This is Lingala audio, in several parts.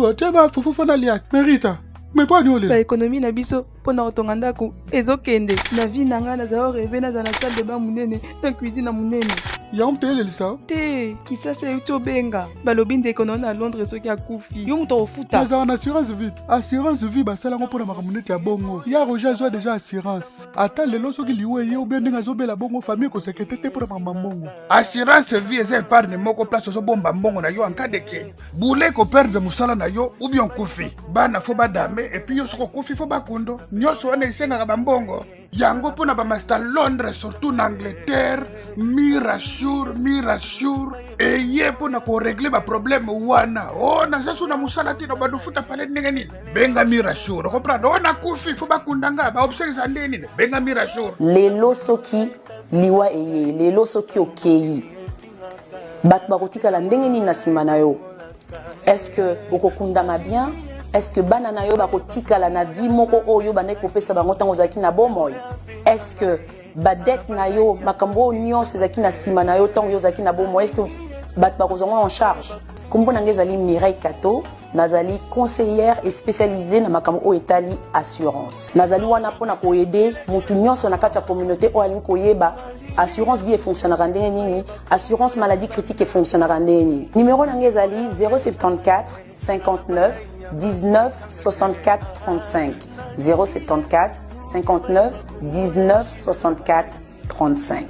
Fufu, tu vas Fufu na liak. Merita. Mais pas nous Ba économie na biso pona otonga ndako ezokende na vie nanga na zao rêver na la salle de bain munene na cuisine munene. Ya mpele lisa. Te kisasa yuto benga balobi ndeko na Londres soki akufi. Yo muto ofuta. Mais en assurance vie. Assurance vie basala ngo pona makamunete ya bongo. Ya Roger zo déjà assurance. Ata lelo soki liwe ye ou bien ndinga zo bela bongo famille ko sekete pona mamambongo. Assurance vie eza épargne moko place zo bomba mbongo na yo en cas de que. Boule ko perdre musala na yo ou bien kufi. Bana fo badame et puis yo soko kufi fo bakundo. Nyoso wana isenga bambongo. Yango pona ba master Londres surtout en Angleterre. Mirasure et ye pona ko régler ba problème wana. Oh na sasu na musala tino ba dufuta pale ndenge nini. Benga Mirasure. Comprendre ona kufi fo bakundanga ba observe ndeni. Benga Mirasure. Lelo soki liwa eye, lelo soki okeyi. Bat bakotika la ndenge nini na sima na yo. Est-ce que okokundanga bien? Est-ce que banana yo bakotika la na vie moko oyo bane kopesa bango tango zaki na bomoy? Est-ce que badet na yo makambo nyonso zaki na sima na yo tango yo zaki na bomoy? Est-ce que bat bakozonga en charge? Kombo nange zali Mireille Kato, nazali conseillère et spécialisée na makambo o etali assurance. Nazali wana pona ko aider mutu nyonso na kati ya communauté o alingi koyeba assurance vie fonctionnera ndenge nini, assurance maladie critique et fonctionnera ndenge nini. Numéro nange zali 074 59 19 64 35 074 59 19 64 35.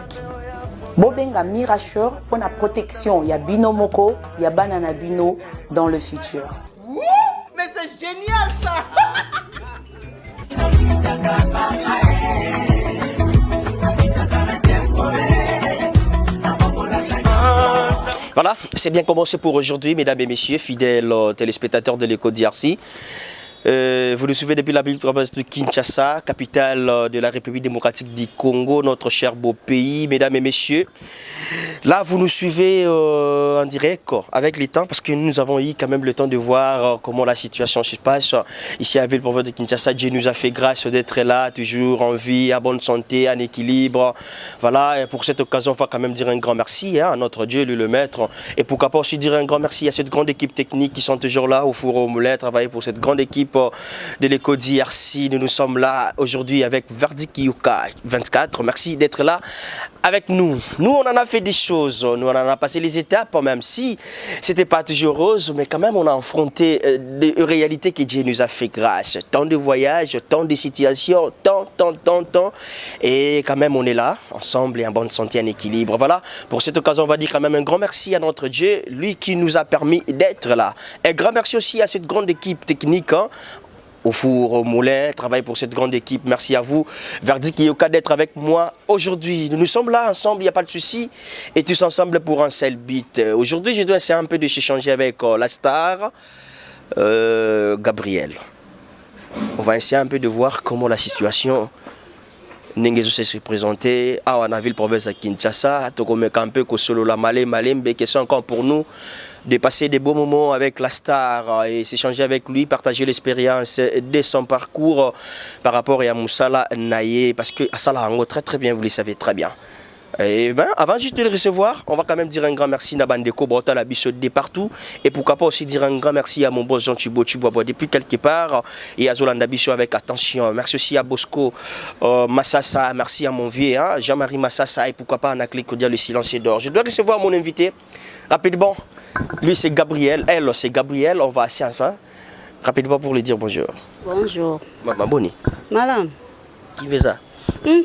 Bobenga Mirasure pour la protection ya bino moko ya banana bino dans le futur. Ouh, mais c'est génial ça. Voilà, c'est bien commencé pour aujourd'hui, mesdames et messieurs, fidèles téléspectateurs de l'écho d'IRC. Vous le suivez depuis la ville de Kinshasa, capitale de la République démocratique du Congo, notre cher beau pays, mesdames et messieurs. Là, vous nous suivez en direct avec les temps parce que nous avons eu quand même le temps de voir comment la situation se passe ici à la ville de Kinshasa. Dieu nous a fait grâce d'être là, toujours en vie, en bonne santé, en équilibre. Voilà, et pour cette occasion, on va quand même dire un grand merci à notre Dieu, lui le maître. Et pourquoi pas aussi dire un grand merci à cette grande équipe technique qui sont toujours là au four au moulin, travailler pour cette grande équipe de l'écho d'IRC. Nous sommes là aujourd'hui avec Verdict Yuka 24. Merci d'être là avec nous. Nous, on en a fait des choses, nous on en a passé les étapes, même si c'était pas toujours rose, mais quand même on a affronté des réalités que Dieu nous a fait grâce. Tant de voyages, tant de situations, tant. Et quand même on est là, ensemble et en bonne santé, en équilibre. Voilà, pour cette occasion on va dire quand même un grand merci à notre Dieu, lui qui nous a permis d'être là. Un grand merci aussi à cette grande équipe technique, hein, au four, au moulin, travaille pour cette grande équipe. Merci à vous, Verdict Yuka, d'être avec moi aujourd'hui. Nous sommes là ensemble, il n'y a pas de souci, et tous ensemble pour un seul but. Aujourd'hui, je dois essayer un peu de s'échanger avec la star, Gabriel. On va essayer un peu de voir comment la situation Nengezo s'est présenté à la ville province de Kinshasa. Tokomeka un peu solo la malembe, question encore pour nous de passer des beaux moments avec la star et s'échanger avec lui, partager l'expérience de son parcours par rapport à Moussala Naye, parce que Asala Hango très bien, vous le savez très bien. Et ben, avant juste de le recevoir, on va quand même dire un grand merci à Bandeko Brota, la bichette de partout. Et pourquoi pas aussi dire un grand merci à mon boss Jean Thibaut depuis quelque part. Et à Zolanda Bichot avec attention. Merci aussi à Bosco Massassa. Merci à mon vieux hein, Jean-Marie Massassa. Et pourquoi pas à Claudia le silencieux d'or. Je dois recevoir mon invité rapidement. Lui c'est Gabriel, elle c'est Gabriel. On va assez enfin rapidement pour lui dire bonjour. Bonjour. Maman Boni. Madame. Qui veut ça?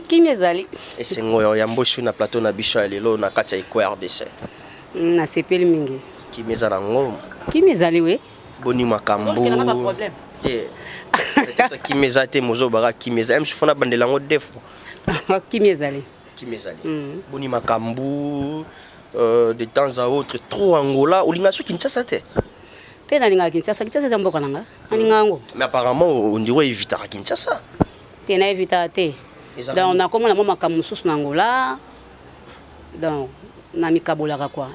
Qui m'ezali? Et c'est moi, yambo sur na plateau na bicho lelo na kati ya RDC. Na sepeli mingi. Qui m'ezala ngom? Qui m'ezali we? Boni makambo. Il n'y a pas de problème. Peut-être qui m'ezate mozo bara qui m'ezali. Je suis fona bandela ngo defo. Qui m'ezali? Qui m'ezali. Boni makambo de temps à autre trop Angola ou linga so Kinshasa te. Te na linga Kinshasa, Kinshasa zamboka nanga. Aninga ngo. Mais apparemment on dirait éviter à Kinshasa. Te na éviter te. Donc on a comme la maman Kamusus Angola. Donc na mikabolaka quoi.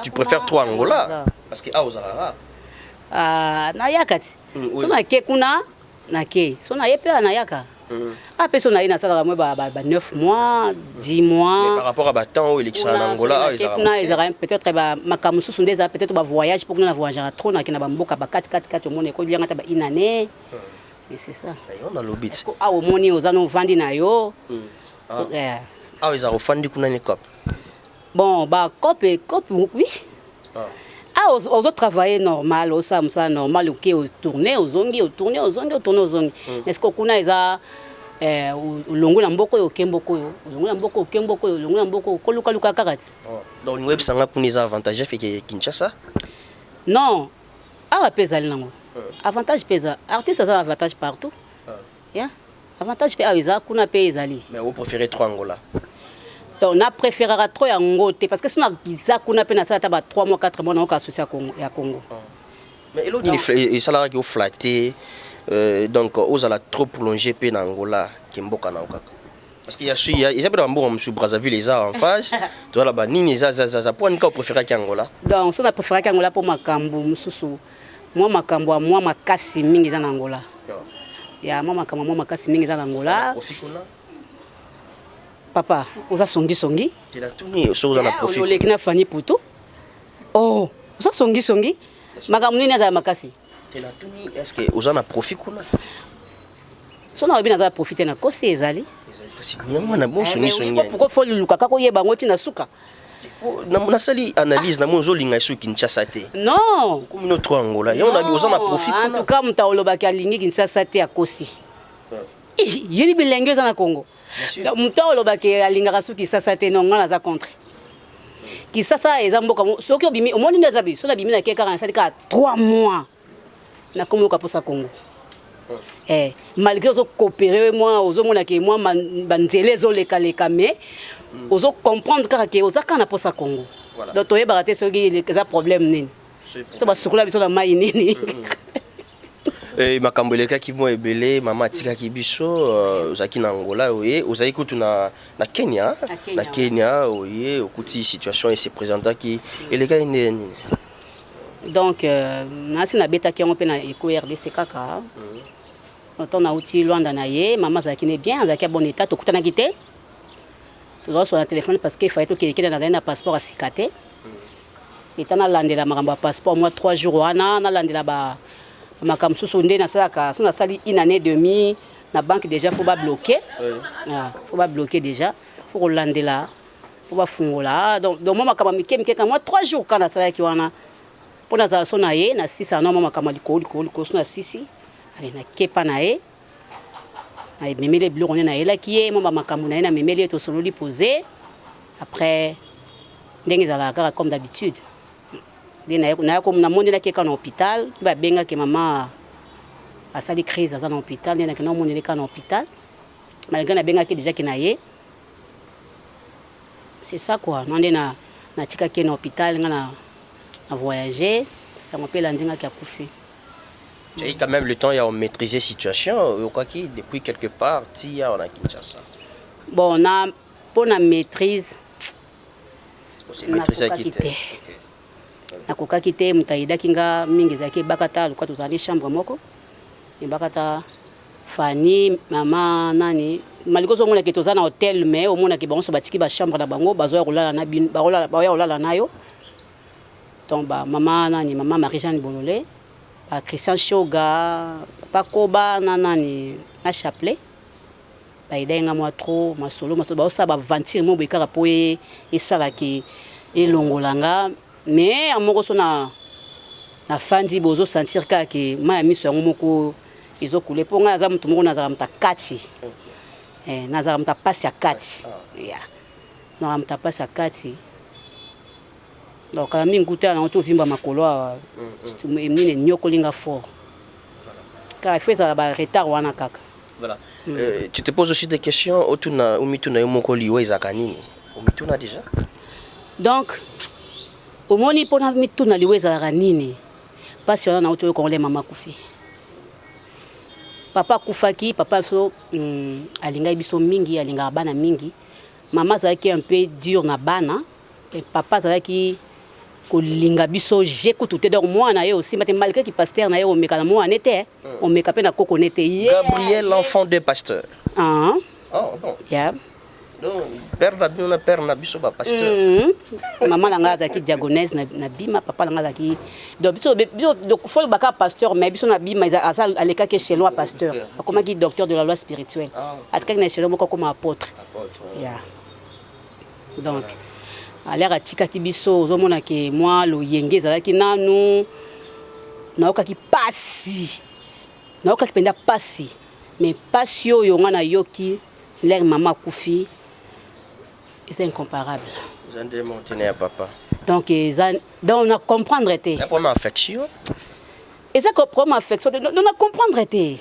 Tu préfères trop Angola parce que Aozara. Na yakati. Sona ke kuna na ke. Sona yepe na yaka. Après on a eu ça 9 mois, 10 mois. Mais par rapport à temps où il est en Angola, ils ont peut-être makamusu sont déjà peut-être un voyage pour que nous voyager trop na kina bamboka ba 4 au monde ko lianga ta une année. Et c'est ça. Et on a le but. Ah au monde aux ano vandi na yo. Ah ils ont refandi kuna ni cop. Bon bah cop oui. Ah aux autres travailler normal, au ça normal OK au tourner aux zongi. Est-ce que kuna isa longo na mboko yo kemboko yo longo na mboko koluka luka kakati. Donc web sanga pour les avantages fait que Kinshasa. Non. Ah pesa lango. Avantage pesa. Artiste ça avantage partout. Yeah. Avantage pe awiza kuna pe ezali. Mais vous préférez trop Angola. Donc on a préféré trop Angola parce que si on a giza kuna pe na ça taba 3 mois 4 mois na ka associé à Congo. Mais il salaire qui flatté donc aux ala trop prolonger pe na Angola kimboka na okaka. Parce qu'il y a pas bon monsieur Brazzaville les a en face. Toi là-bas nini za pour nka préféré ki Angola. Donc on a préféré Angola pour makambo mususu. Moi makambo moi makasi mingi za na Angola. Ya moi makambo moi makasi mingi za na Angola. Papa, oza songi. Tu l'as tourné sur la profit. On le kina fani puto. Oh, oza songi. Makambo nini za makasi. Tu l'as tourné est-ce que oza na profit kuna? So na obi na za profiter na kosi ezali. Kasi nyama na bon songi. Pourquoi faut luka kako yeba ngoti na suka? Na sali analyse na mozo linga su Kinshasa te. Non. Comme notre Angola, y on a besoin na profit. En tout cas, mta oloba ka lingi Kinshasa te akosi. Yeli bilenge za na Congo. Mta oloba ke alinga su Kinshasa te non ngana za contre. Kinshasa ezamboka soki obimi omoni neza bi so na bimi na ke 45 ka 3 mois. Na komo ka posa Congo. Malgré aux coopérer moi aux hommes que moi banzele zo leka mais aux comprendre que aux akana pour ça Congo donc toi baraté ce qui les problème nini ça va sur la biso la mai nini makambo leka ki mo ebele mama tika ki biso zaki na Angola oye ozaki kutu na Kenya oye okuti situation et se présenta qui eleka nini donc nasi na beta ki on pe na eko RDC kaka on a outil loin d'anaye maman ça qui n'est bien ça qui a bon état tout na quitté tu dois sur le téléphone parce qu'il fallait que quelqu'un dans un passeport à cicater et t'as landé la maramba passeport moi 3 jours wana na landé là bas makam susonde na saka so na sali une année et demie na banque déjà faut pas bloquer faut pas bloquer déjà faut landé là faut pas fungola donc moi makam mike moi 3 jours quand na sala ki wana pour na za so na ye na 6 ans moi makam liko so na 6 allez na kepa na e ay memele biloko na ela ki e mo makambo na na memele to solo li poser après ndenge za la comme d'habitude na comme na monde na ke kana hôpital ba benga ke mama asali crise za na hôpital na ke na monde na kana hôpital malgré na benga ke déjà ke na ye c'est ça quoi ndé na tika ke na hôpital na voyager ça m'appelle ndinga ki akufi. Tu as quand même le temps à maîtriser la situation. Depuis quelque part, tu y a Kinshasa. Bon, on a pour la maîtrise. Maîtriser qui était. Na koka kite mutaida kinga mingi zake bakata alikuwa tuzani chambre moko. Bakata Fanny mama nani maliko zo mona kitoza na hotel mais au mona ki bango so batiki ba chambre na bango bazo rolala na bin ba rolala nayo. Donc ba mama nani mama Marie-Jeanne Bololé. Christian Shoga, Pakoba, Nanani, na chapelet. Baïdenga moi trop, ma solo, ça va ventir mon bécard pour et ça là qui est longolanga. Mais à mon gosse na fandi bozo sentir que ma mis sur mon co ils ont coulé pour nazam tout monde nazam ta kati. Nazam ta passe à kati. Ya. Nazam ta passe à kati. Donc à mingi goûter na to vimba makolo mine nyoko linga fort car il fait ça ba retard wana kaka voilà tu te poses aussi des questions autour au mituna yomoko liwe zakanini au mituna déjà donc au moni pona mituna liwe zakanini parce que na auto ko le mama kufi papa kufaki papa so alinga biso mingi alinga bana mingi mama zaki un peu dur na bana et papa zaki kolinga biso j'écoute tout donc moi na yo aussi mais malgré que pasteur na yo on meka na moi en était on meka pe na koko nete Gabriel l'enfant de pasteur. Ah Oh bon. yeah. Non, père na biso ba pasteur. Maman nanga zaki diagonèse na bima papa nanga zaki donc biso donc faut baka pasteur mais biso na bima asa aleka ke chez loi pasteur comment qui docteur de la loi spirituelle atka na chez loi comme apôtre. Yeah. Donc à l'air atikaki biso ozomona ke moi lo yenge ezalaki nanu naokaki pasi naokaki penda pasi mais pasi oyo nga na yoki l'air maman kufi c'est incomparable. Ils ont démonté à papa. Donc on a comprendre été. La première affection. Et ça première affection on a comprendre été.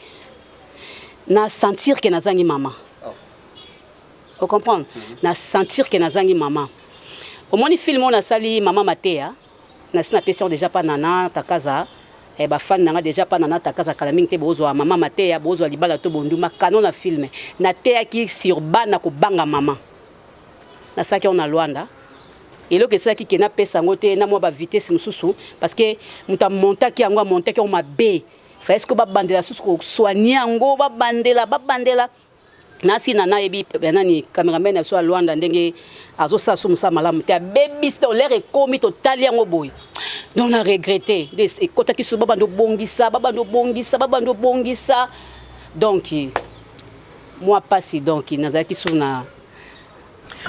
Na sentir que nazangi maman. Vous comprenez? Na sentir que nazangi maman. Au moins film on a sali maman matéa. Na sina question déjà pas nana takaza. Et ba fan nanga déjà pas nana takaza kalaming te bozo maman matéa bozo libala to bonduma canon na film. Na téa qui sur bana ko banga maman. Na ça qui on a Luanda et là que ça qui na pesa ngote na moi ba vitesse mususu parce que muta monta ki yango monta ki on ma bé fa est-ce que ba bandela susu ko soigner yango ba bandela na si nana ebi nani cameraman na so a Luanda ndenge azo sa so musa malamu te baby stone l'air est commis total yango boy donc on a regretté des kota ki so ba bando bongisa donc moi passé donc nazaki so na.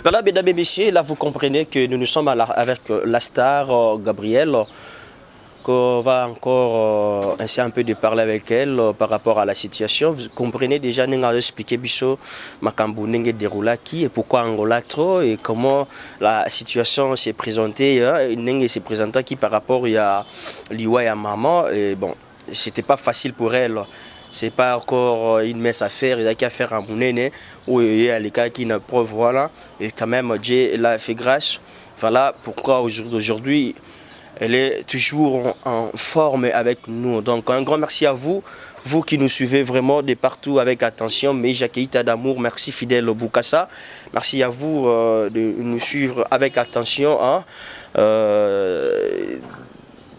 Voilà, mesdames et messieurs, là vous comprenez que nous sommes avec la star Gabrielle, qu'on va encore essayer un peu de parler avec elle par rapport à la situation. Vous comprenez déjà, nous avons expliqué Bisso, Makambu Nenge déroula qui et pourquoi Angola trop et comment la situation s'est présentée. Nenge s'est présenté qui par rapport à Liwa et à maman. Et bon, c'était pas facile pour elle. C'est pas encore une messe à faire, il y a qu'à faire un mounene où il y a les cas qui ne preuve voilà et quand même Dieu l'a fait grâce. Voilà pourquoi aujourd'hui elle est toujours en forme avec nous. Donc un grand merci à vous, vous qui nous suivez vraiment de partout avec attention. Mais Jacqueline d'amour, merci fidèle au Boukassa. Merci à vous de nous suivre avec attention. Hein.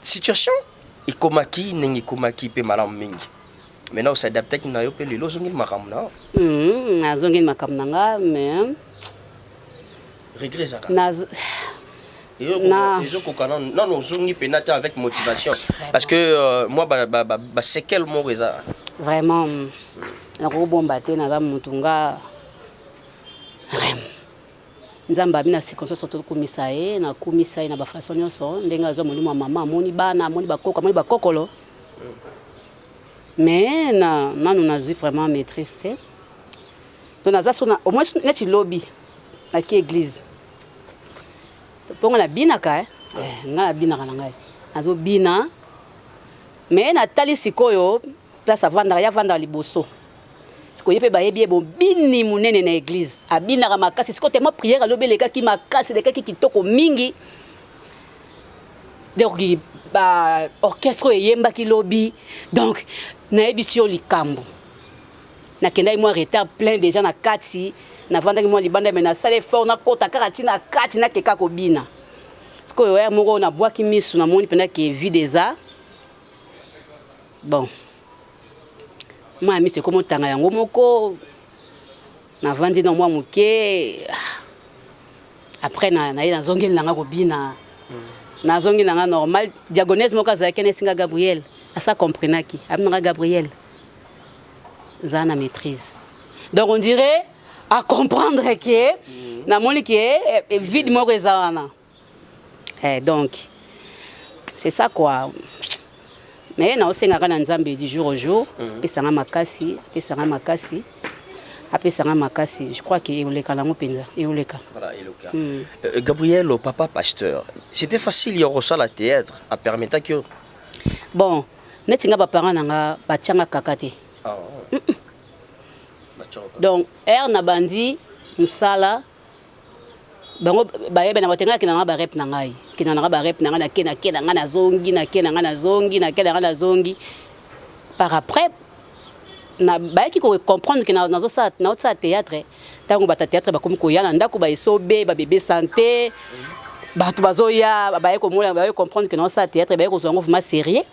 Situation ikomaki nengi komaki pe malam mingi. Maintenant, ça adapte à na yo pe lelo zongil makam na. Zongil makam nanga mais regret ça. Na non zongi penata avec motivation parce que moi c'est quel mot ça. Vraiment na ko bomba te na ga mutunga. Nzamba bina sikonso soto kumisae na kumisae na ba façon nyonso ndenga zo molimo mama moni bana moni bakokolo. Mais nous avons vraiment maîtrise. Donc, au moins, nous avons lobby dans l'église. Pour la binaka, bina. Mais Nathalie Sikoyo, place à vendre, il y a vendre liboso. Ce que je peux dire, bon, bini munene na église. A binara makasi, c'est quand moi prière à lobby les gars qui makasi, les gars qui toko mingi. Donc, orchestre yemba ki lobby. Donc, na ebisio likambo na kenda moi retard plein déjà na kati na vanda moi libanda mais na sale fort na kota karati na kati na keka ko bina sko yo moko na bois ki misu na moni pena ke vie des arts bon moi mi c'est comme tanga yango moko na vandi na moi muke après na zongeli nanga ko bina na zongeli nanga normal diagonèse moko za kene singa Gabriel. À ça comprenait qui Amnara Gabriel Zana maîtrise. Donc on dirait à comprendre que na moni qui est vide mo rezana. Donc c'est ça quoi. Mais na osenga kana nzambe du jour au jour, pesanga makasi. Je crois que Euleka na mopenza, Euleka. Voilà, Euleka. Gabriel, papa pasteur. C'était facile il y a la théâtre à permettre que bon netinga ba parents nanga batianga kakate. Donc na bandi musala bango bayebe na batenga kinanga ba rep nangai kinanga ba rep nanga na kena na zongi par après na ba ki ko comprendre que na zo sa théâtre tango ba théâtre ba comme ko yana ndako ba esobe ba bébé santé bato bazoya baye komona baye comprendre que non ça théâtre baye kozwa ngo vraiment sérieux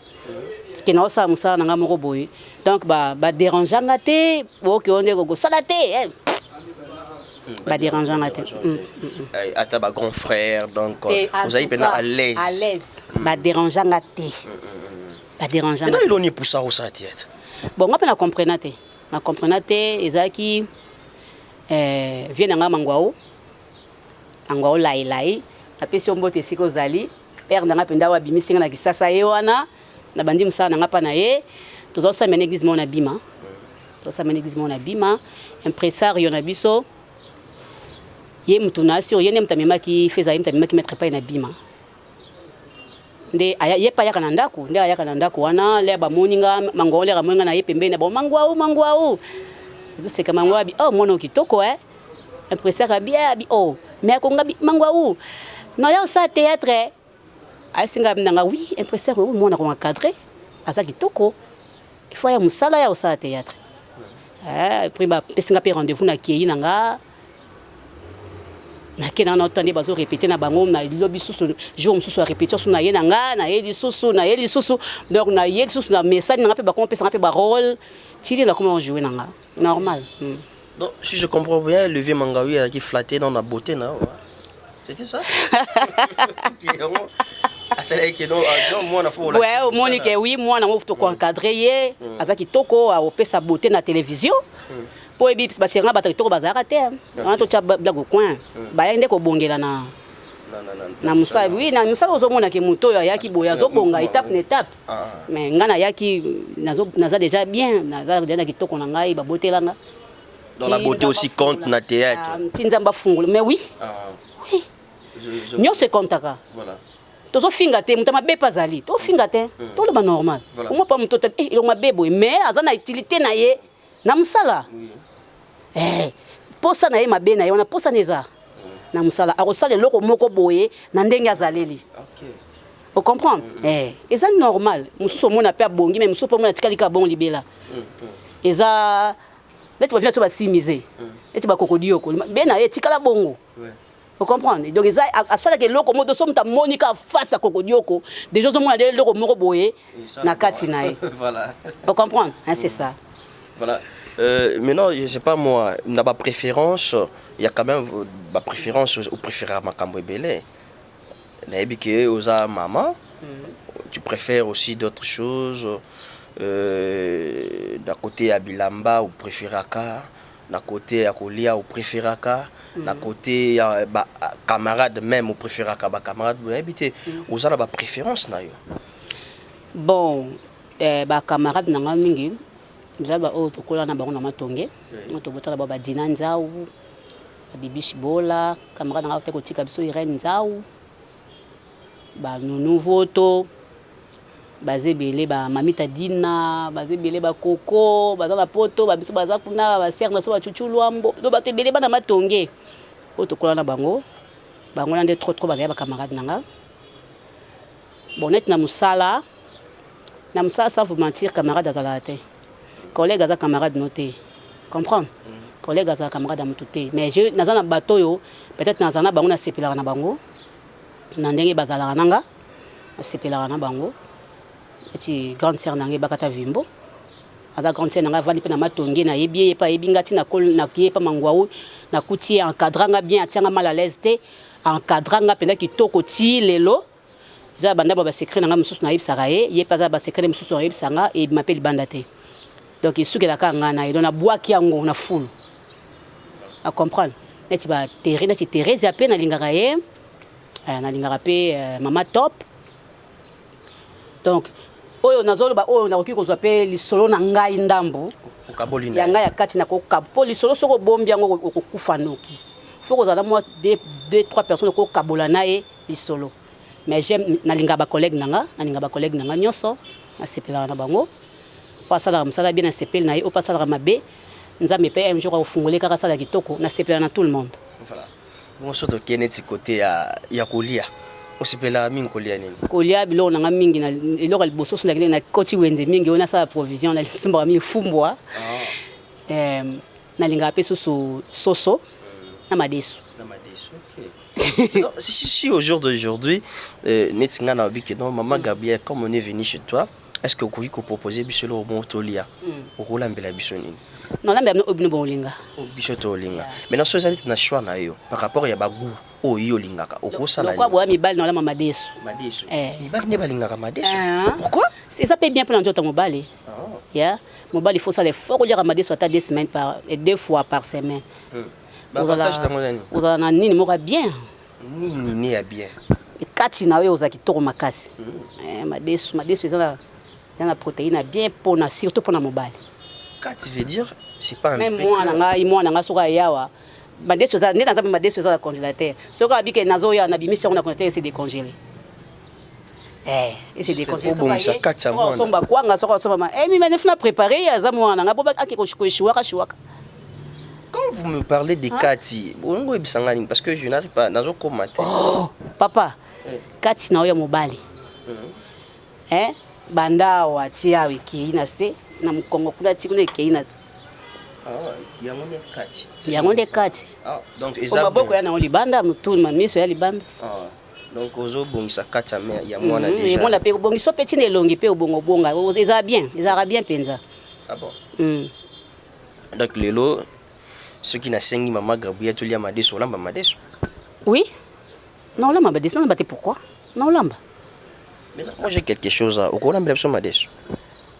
que non ça musala nanga moko boye donc ba dérangeanga te boke onde ko sala te ba dérangeanga te ata ba grand frère donc vous avez bien à l'aise ba dérangeanga te ba dérangeanga mais non il pour ça au ça théâtre bon ngapa na comprendre te ezaki vient nanga mangwao lai apesi ombote siko zali père nanga penda wa bimi singa na kisasa ye wana na bandi musala nanga pa na ye tozo sa mena église mona bima impresario na biso ye mutuna sur ye ne mtamema ki feza ye mtamema ki mettre pas na bima nde ye pa yaka na ndako nde ayaka na ndako wana le ba moninga mango le ramonga na ye pembeni na bon mangwao to c'est comme mangwa bi oh mwana kitoko impresario bien bi oh mais konga bi mangwao non ya ça théâtre asinga nanga oui impresario mwana ko encadrer asa kitoko il faut ya musala ya ça théâtre prima pesinga pe rendez-vous na kiyi nanga na kena na otande bazo répéter na bango na lobby susu jour mususu a répétition na ye nanga na ye lisusu donc na ye lisusu na message nanga pe ba kompe sanga pe ba rôle tili la comment jouer nanga normal. Donc si je comprends bien le vieux Mangawi qui flattait dans la beauté non c'était ça ouais au monde que oui moi na faut encadrer ye azaki toko a opesa beauté na télévision po ebi basenga bato toko bazara te on to cha blague au coin ba yende ko bongela na musala oui na musala ozomona ke moto yaki boya zobonga étape na étape mais ngana yaki naza déjà bien naza déjà kitoko na ngai ba botelanga dans la beauté aussi compte na théâtre tinzamba fungula mais oui oui nyo se comptaka voilà tozo finga te mutama be pazali to finga te to le normal moi pas muto te il ma bebo mais azana utilité na ye na musala posa na ye mabe na ye wana posa neza na musala akosala loko moko boye na ndenge azaleli vous comprenez eza normal mususu mona pe abongi mais mususu mona tikalika bon libela eza beti ba vient ba simiser eti ba kokodioko be na ye tikala bongo. Vous comprenez? Donc, à ça, que l'eau comme de ta Monica face à Cocodioko, des gens ont moins de l'eau moroboé, na katinae. Voilà. Vous comprenez? C'est ça. Voilà. Maintenant, je sais pas moi, n'a pas préférence, il y a quand même ma préférence ou préférer ma cambouébélé. N'habitué aux maman, tu préfères aussi d'autres choses, d'un côté à Bilamba ou préférer à Ka, d'un côté à Kolia ou préférer à Ka. Na côté camarade même ou préféré à camarade vous habitez aux a la préférence na yo bon ba camarade nanga mingi déjà ba o to kola na bango na matonge to botala ba dina nzau bibishi bola camarade nanga te ko tika biso Irene nzau ba nouveau to bazebele ba mamita dina bazebele ba koko baza ba poto ba biso baza kuna ba serre na so ba chuchulu ambo do ba tebele bana matonge oto kola na bango na nde trop baza ba camarade nanga bonnet na musala sans vous mentir camarade azala te collègue aza camarade noté comprendre collègue aza camarade amututé mais je nazana bato yo peut-être nazana bango na sepela na bango na ndenge bazala nanga sepela na bango eti grande sœur nanga bakata vimbo ada grande sœur nanga vali pe na matonge na yebi pa yebinga ti na kol na kie pa mangwao na kuti encadrang bien atianga mal à l'aise te encadrang penda kitoko ti lelo za banda ba secret nanga mususu na yebisaka ye pa za ba secret mususu na yebisanga et m'appelle banda te donc isukela ka ngana et na boaki yango na full à comprendre neti ba Thérèse ya pe na lingaka ye na lingaka pe mama top donc oyo nazolo ba oyo nakoki kozwa pe lisolo na ngai ndambo okabolina ya ngai ya kati na kokapo lisolo soko bombi yango okokufa noki faut kozala moi deux trois personnes ko kabola na ye lisolo mais j'aime na linga ba collègue nanga nyonso na sepela na bango pasala msala bien na sepela na ye o pasala mabe nzambe pe un jour ofungole kaka sala kitoko na sepela na tout le monde. Voilà bon surtout keneti côté ya kolia osipela mingi kolia nini kolia bilo nanga mingi na eloko liboso so na koti wenze mingi ona sa provision na simba mi fumbwa na linga pe soso na madesu Non, si au jour d'aujourd'hui, non, maman Gabrielle, comme on est venu chez toi, est-ce que vous pouvez proposer Bichelo au bon Tolia au rôle de la Bichonine? Non, là, même obno bolinga. Bichoto Olinga. Mais dans ce cas, tu as choix par rapport à Bagou. Oh, Yolinga. Au gros salaire. Pourquoi mi balle dans la mamadesu? Madesu. Mi balle n'est pas linga Madesu. Pourquoi? Ça paye bien pour l'enjeu de mobile. Yeah. Mobile, il faut ça les fort lire Madesu à 2 semaines et 2 fois par semaine. Vous en avez ni mora bien. Ni à bien. Et kati na we ozaki to makasi. Madesu ça la protéine bien pour na surtout pour na mobile. Quand tu veux dire, c'est pas un même moi nanga soka yawa. Madesu ça n'est dans un madesu ça congélateur. Soka bi que nazo ya na bimission na congélateur c'est décongelé. Et c'est décongelé. Ça quatre ça moi. Somba kwanga soka somba. Mi mane funa préparer za moi nanga boba akiko shiwaka. Quand vous me parlez de Kati, parce que je n'arrive pas nazo commenter. Oh, papa. Kati na oya mobali. Banda wa tia wiki na se na mkongo kula tikune keina. Yango ne kati. Donc ezaboko ya na olibanda mutu mamiso ya libanda. Donc ozo bongisa kati ya mer ya mwana déjà. Et mona pe bongiso petit ne longi pe obongo bonga. Eza bien penza. Ah bon. Donc lelo ceux qui n'a sengi maman Gabrielle to lia Madesu olamba Madesu. Oui. Non olamba Madesu, on pourquoi? Non olamba. Mais moi j'ai quelque chose à olamba Madesu.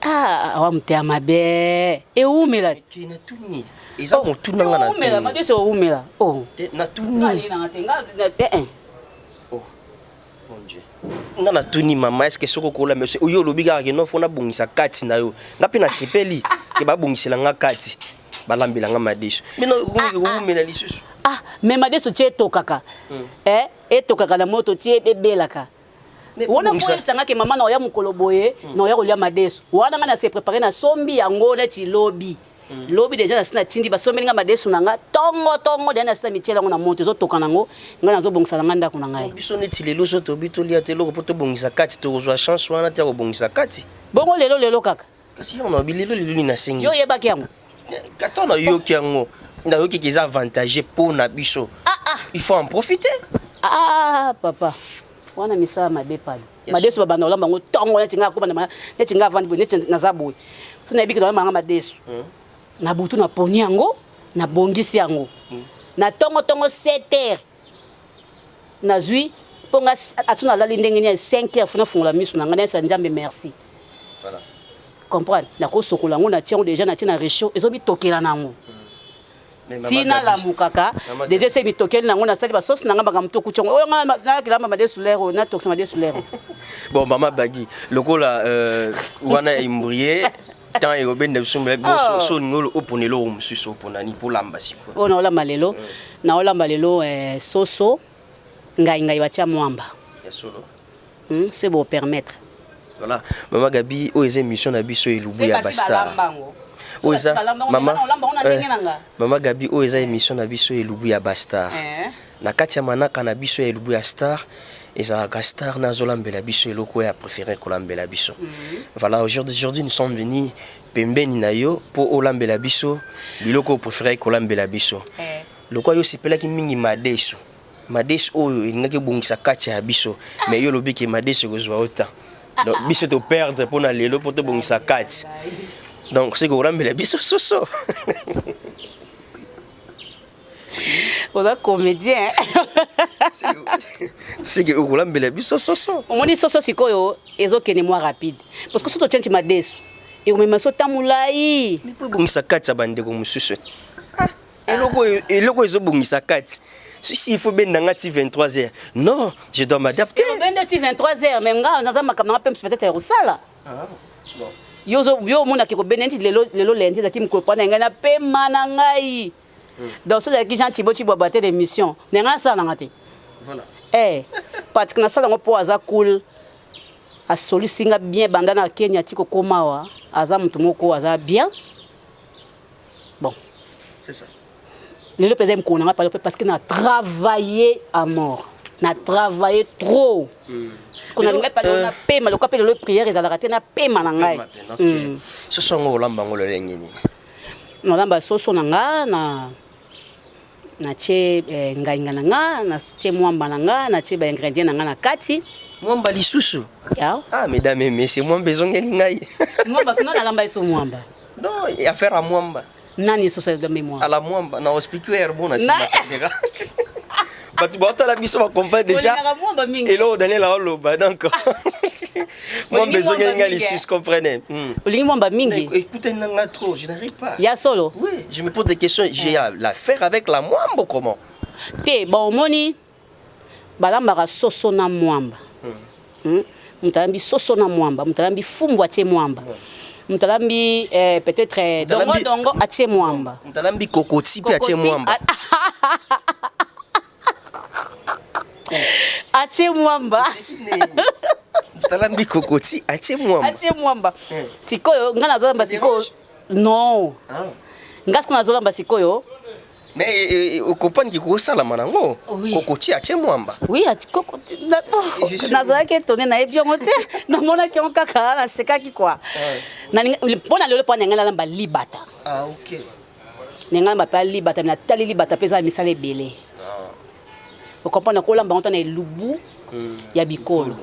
Ah, mtea mabe. E umela. Ki na tuni. Eza mo tuna nga na. Umela, Madesu umela. Oh. Na tuni. Oh. Mon Dieu. Nga na tuni mama, est-ce que soko kola monsieur oyo lobiga ke no fona bongisa kati na yo. Nga pe na sepeli ke ba bongisela nga kati. Balambela nga Madesu. Mais no umela lisusu. Ah, mais Madesu cheto kaka. Eto kaka na moto tie bebelaka. Wana fois sanga ke maman na oya mukolo boye na oya kolia Madesu wana ngana se préparer na sombi yango na ti lobby lobby déjà na sina tindi ba sombi nga Madesu nanga tongo dena sina michela ngona moto zo toka nango ngana zo bongisa nganda kuna ngai biso neti lelo zo to bitolia te loko poto bongisa kati to kozwa chance wana te ko bongisa kati bongo lelo kaka kasi on a bilelo lelo na sengi yo yeba kiango katona yo kiango na yo ki keza avantage pour na biso il faut en profiter papa wana misala mabe pale Madesu babanda olamba ngo tongo neti nga kubana neti nga vandi neti nazaboy funa ibiki olamba nga Madesu na butu na poni yango na bongisi yango na tongo 7h na zui ponga atuna la ndenge ni 5h funa fungola misu na ngana sa njambe merci voilà comprendre na ko sokola ngo na tiango déjà na tina réchaud ezobi tokela nango tina la mukaka déjà c'est bitokeli nango na sali ba sauce nanga bakamuto kuchongo oyo nga na kilamba Madesu lero na toksa Madesu lero bon mama bagi lokola wana imbrier tant et obende sombe so ngolo oponelo mususu oponani pour lamba siko ona olamba lelo na olamba lelo soso ngai batia mwamba ya solo c'est beau permettre voilà mama Gabi o émission na biso elubu ya basta Oza mama Gabi o eza émission na biso elubu ya Bastar na kati ya manaka na biso elubu ya Star eza Gastar na zolambela biso eloko ya préféré kolambela biso voilà aujourd'hui nous sommes venus pembeni na yo pour olambela biso biloko préféré kolambela biso loko yo sepelaki mingi Madesu oyo elingaki bongisa kati ya biso mais yo lobiki Madesu kozwa ota donc biso to perdre pour na lelo pour to bongisa kati. Donc c'est qu'on ramène biso soso. On a comédien. C'est que on ramène biso soso. On dit soso sikoyo ezo kene moi rapide parce que soto tchanti Madesu et on me so tamulai. Mais pour bongisa kati bande ko mususu. Eloko ezo bongisa kati. Si il faut ben ngati 23h. Non, je dois m'adapter. Ben ngati 23h mais nga na makamanga peut-être au sala. Non. Yo mona ki ko benenti lelo lendi za kim ko pana ngana pe manangai donc so za ki janti bo ci bo bater l'émission nga sa ngati voilà parce que na sala ngo po aza cool a solisinga bien bandana Kenya tiko komawa aza mutu moko aza bien bon c'est ça lelo pesa mkona parce que na travaillé à mort na travaillé trop kuna ngai pa na pema le kapelo le prière ezala raté na pema na ngai so songo olamba ngolo lengini olamba soso na nga na natie ngainga na nga natie mwamba na nga natie baingrédient na nga na kati mwamba lisusu ya mesdames et messieurs mwamba ezongeli ngai mwamba sino nalamba eso mwamba non affaire à mwamba nani so de mémoire à la mwamba na hospitalière bona sima caméra bato baotala biso bacomprendre déjà elo daniel aoloba donc mwamba ezongeli ngai lisusu comprenez olingi mwamba mingi écoutez nanga trop je n'arrive pas ya solo oui je me pose des questions j'ai l'affaire avec la mwamba comment te bon moni balambaka soso na mwamba mutalambi soso na mwamba mutalambi fumbu atie mwamba mutalambi peut-être dongo atie mwamba mutalambi kokoti pe atie mwamba atie mwamba mutalambi kokoti atie mwamba sikoyo nga nazolamba sikoyo non nga siko nazolamba sikoyo mais okopani kikosalama nango kokoti atie mwamba oui nazalaki etone nayebi yango te namonaki yango kaka nasekaki kua mpona lelo mpo nanga nalamba libata nanga nalamba mpe libata me natali libata mpe eza misala ebele okomprendre kolamba ngo to na elubu ya bikolo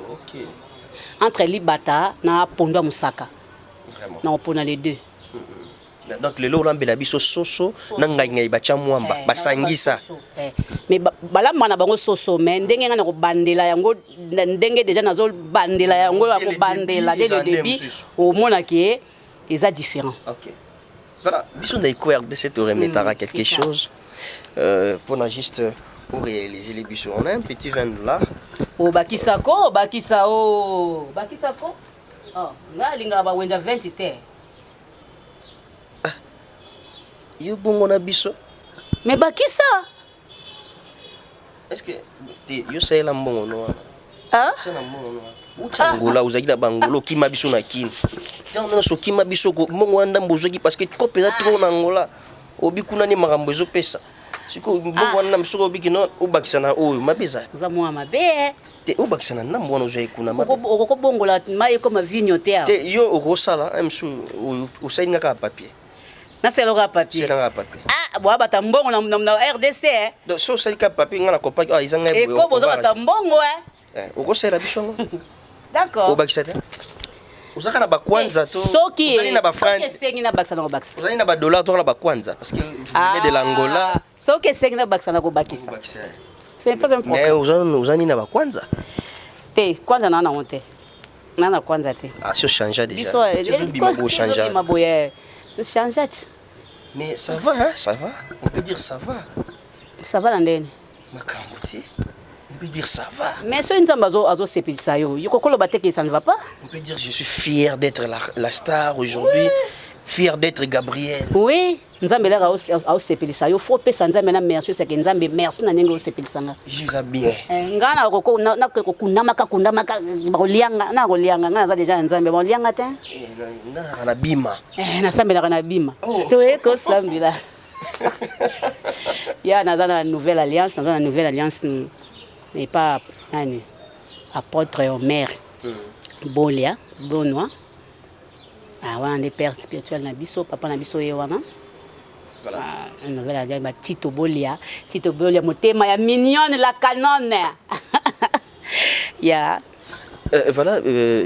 entre libata na pondo ya mosaka na opona les deux. Donc le lolambela biso soso na ngai bacha mwamba basangisa mais balamba na bango soso mais ndenge nga na ko bandela yango ndenge déjà nazo bandela yango ya ko bandela dès le début au mona qui est différent. OK. Voilà, biso na iko de cette remettra quelque chose pour na juste pour réaliser les biso on a un petit vin là. Oh bakisako bakisao bakisako. Oh, nga linga ba wenja 20 te. Yo bongo na biso mais bakisa est-ce que yo say la mbongo no ah c'est la mbongo no utangola uzakida bangolo kima biso na kini tant so kima biso ko mbongo anda mbozoki parce que ko pesa trop na ngola obi kuna ni makambo ezo pesa siko mbongo anda msoko obi kino ubakisa na oyo mabeza za mwa mabe te ubakisa na mbongo no zoyi kuna mabe ko bongola mai ko mavinyo te yo okosala msu usainga ka papier. C'est le papier. Ah, bon, bah, tambongo na RDC. Donc, so c'est le papier, on a compris. Ah, ils ont un et comme vous avez tambongo, au gros, c'est la bichon. D'accord. Au Bakistan. Vous avez un bakwanza, tout. Vous avez un bakwanza. Vous avez un dollar, toi, la bakwanza. Parce que vous venez de l'Angola. So que c'est un bakwanza, au Bakistan. C'est pas un problème. Mais vous avez un bakwanza. Te, kwanza na honte. Na kwanza te. Ah, si on change déjà. Si on bima pour changer. C'est changé. Mais ça va, hein, ça va. On peut dire ça va. Ça va l'andene. Makambuti. On peut dire ça va. Mais ce nzambazo azo sepilisa yo. Yo kokolo bateke ça ne va pas. On peut dire je suis fier d'être la star aujourd'hui. Oui. Fier d'être Gabriel. Oui, nzambe la au sepilisa yo faut pesa nzambe na merci c'est que nzambe merci na nenge au sepilisa nga. Jiza bien. Ngana koko na kundamaka bakolianga na kolianga ngana za déjà nzambe bolianga te. Na bima. Na sambela na bima. Toye ko sambela. Ya na za na nouvelle alliance, n'est pas nani apôtre Omer. Bolia, Benoît. Ah ouais, on est père spirituel na biso, papa na biso yewana. Voilà. Une nouvelle alliance, Tito Bolia motema ya mignonne la canonne. Ya. Voilà,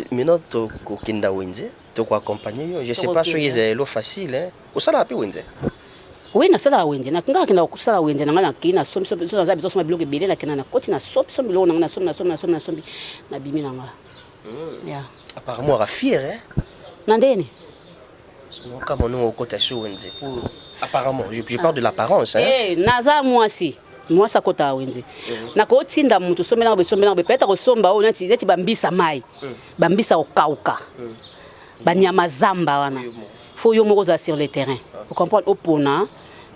maintenant to kinda wenze, to ko accompagner. Je sais pas si c'est lo facile hein. Au sala pe wenze. Oui, na sala wenze. Na kinga kinda kusala wenze na ngana kina somi so za biso so bloke belé na kina na koti na somi lo na somi na bimi na nga. Ya. Apparemment ra fier hein. Nandeni. Comme on au côté sur wenze. Apparemment, je parle de l'apparence hein. Eh, naza moi ça kota wenze. Na ko tinda mutu somela peut-être ko somba o neti bambisa mai. Bambisa okauka. Banyama zamba wana. Faut yo moko za sur le terrain. Vous comprenez opona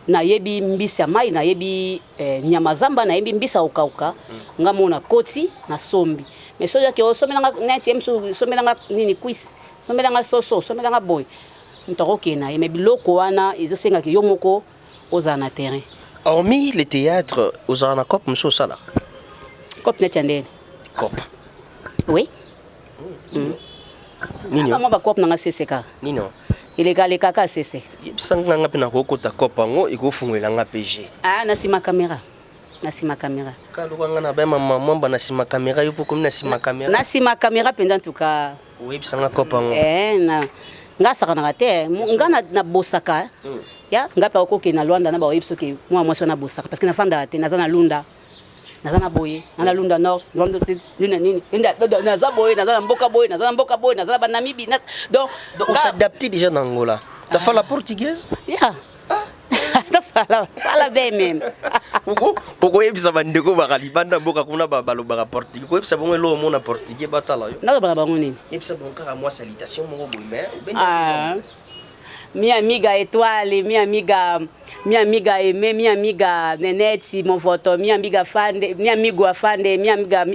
na yebi mbisa mai na yebi nyama zamba na yebi mbisa okauka. Ngamona koti na sombi. Mais soja ke o somela neti emsu somela nini quiz. Somela nga soso, somela nga boy. Mutako kena mais biloko wana ezosenga ke yo moko oza na terrain. Hormis les théâtres, aux Aranacop, monsieur Sala. Cop n'est pas Cop. Oui. Nino. Comment va cop n'a CCK? Nino. elekaka sese yebisanga nga mpe nakokota kopango ekofungwelanga PG na nsima caméra na nsima caméra kalukanga na bayama mamwamba na nsima caméra yo mpo komi na nsima caméra na nsima caméra mpenza ntuka oyebisanga kopango nga asakanaka te nga nabosaka ya nga mpe akokende na lwanda na baoyebi soki mwa mwasi wana abosaka parce que nafandaka te naza na lunda naza na boye na lunda nord lwanda sud nini nini naza boye naza na mboka boye naza na mboka boye naza na banamibi donc on s'adapte déjà na Angola tafala portugaise ya fala bien même okoyebisa bandeko bakalibanda mboka kuna balobaka portugais koyebisa bango elo omona portugais batala yo nalobaka bango nini yebisa bango kaka mwa salutation moko boye mi amiga Étoile, mi amiga Aimé, mi amiga Neneti, mon photo, mi amiga Fande, mi amigo Afande, mi amiga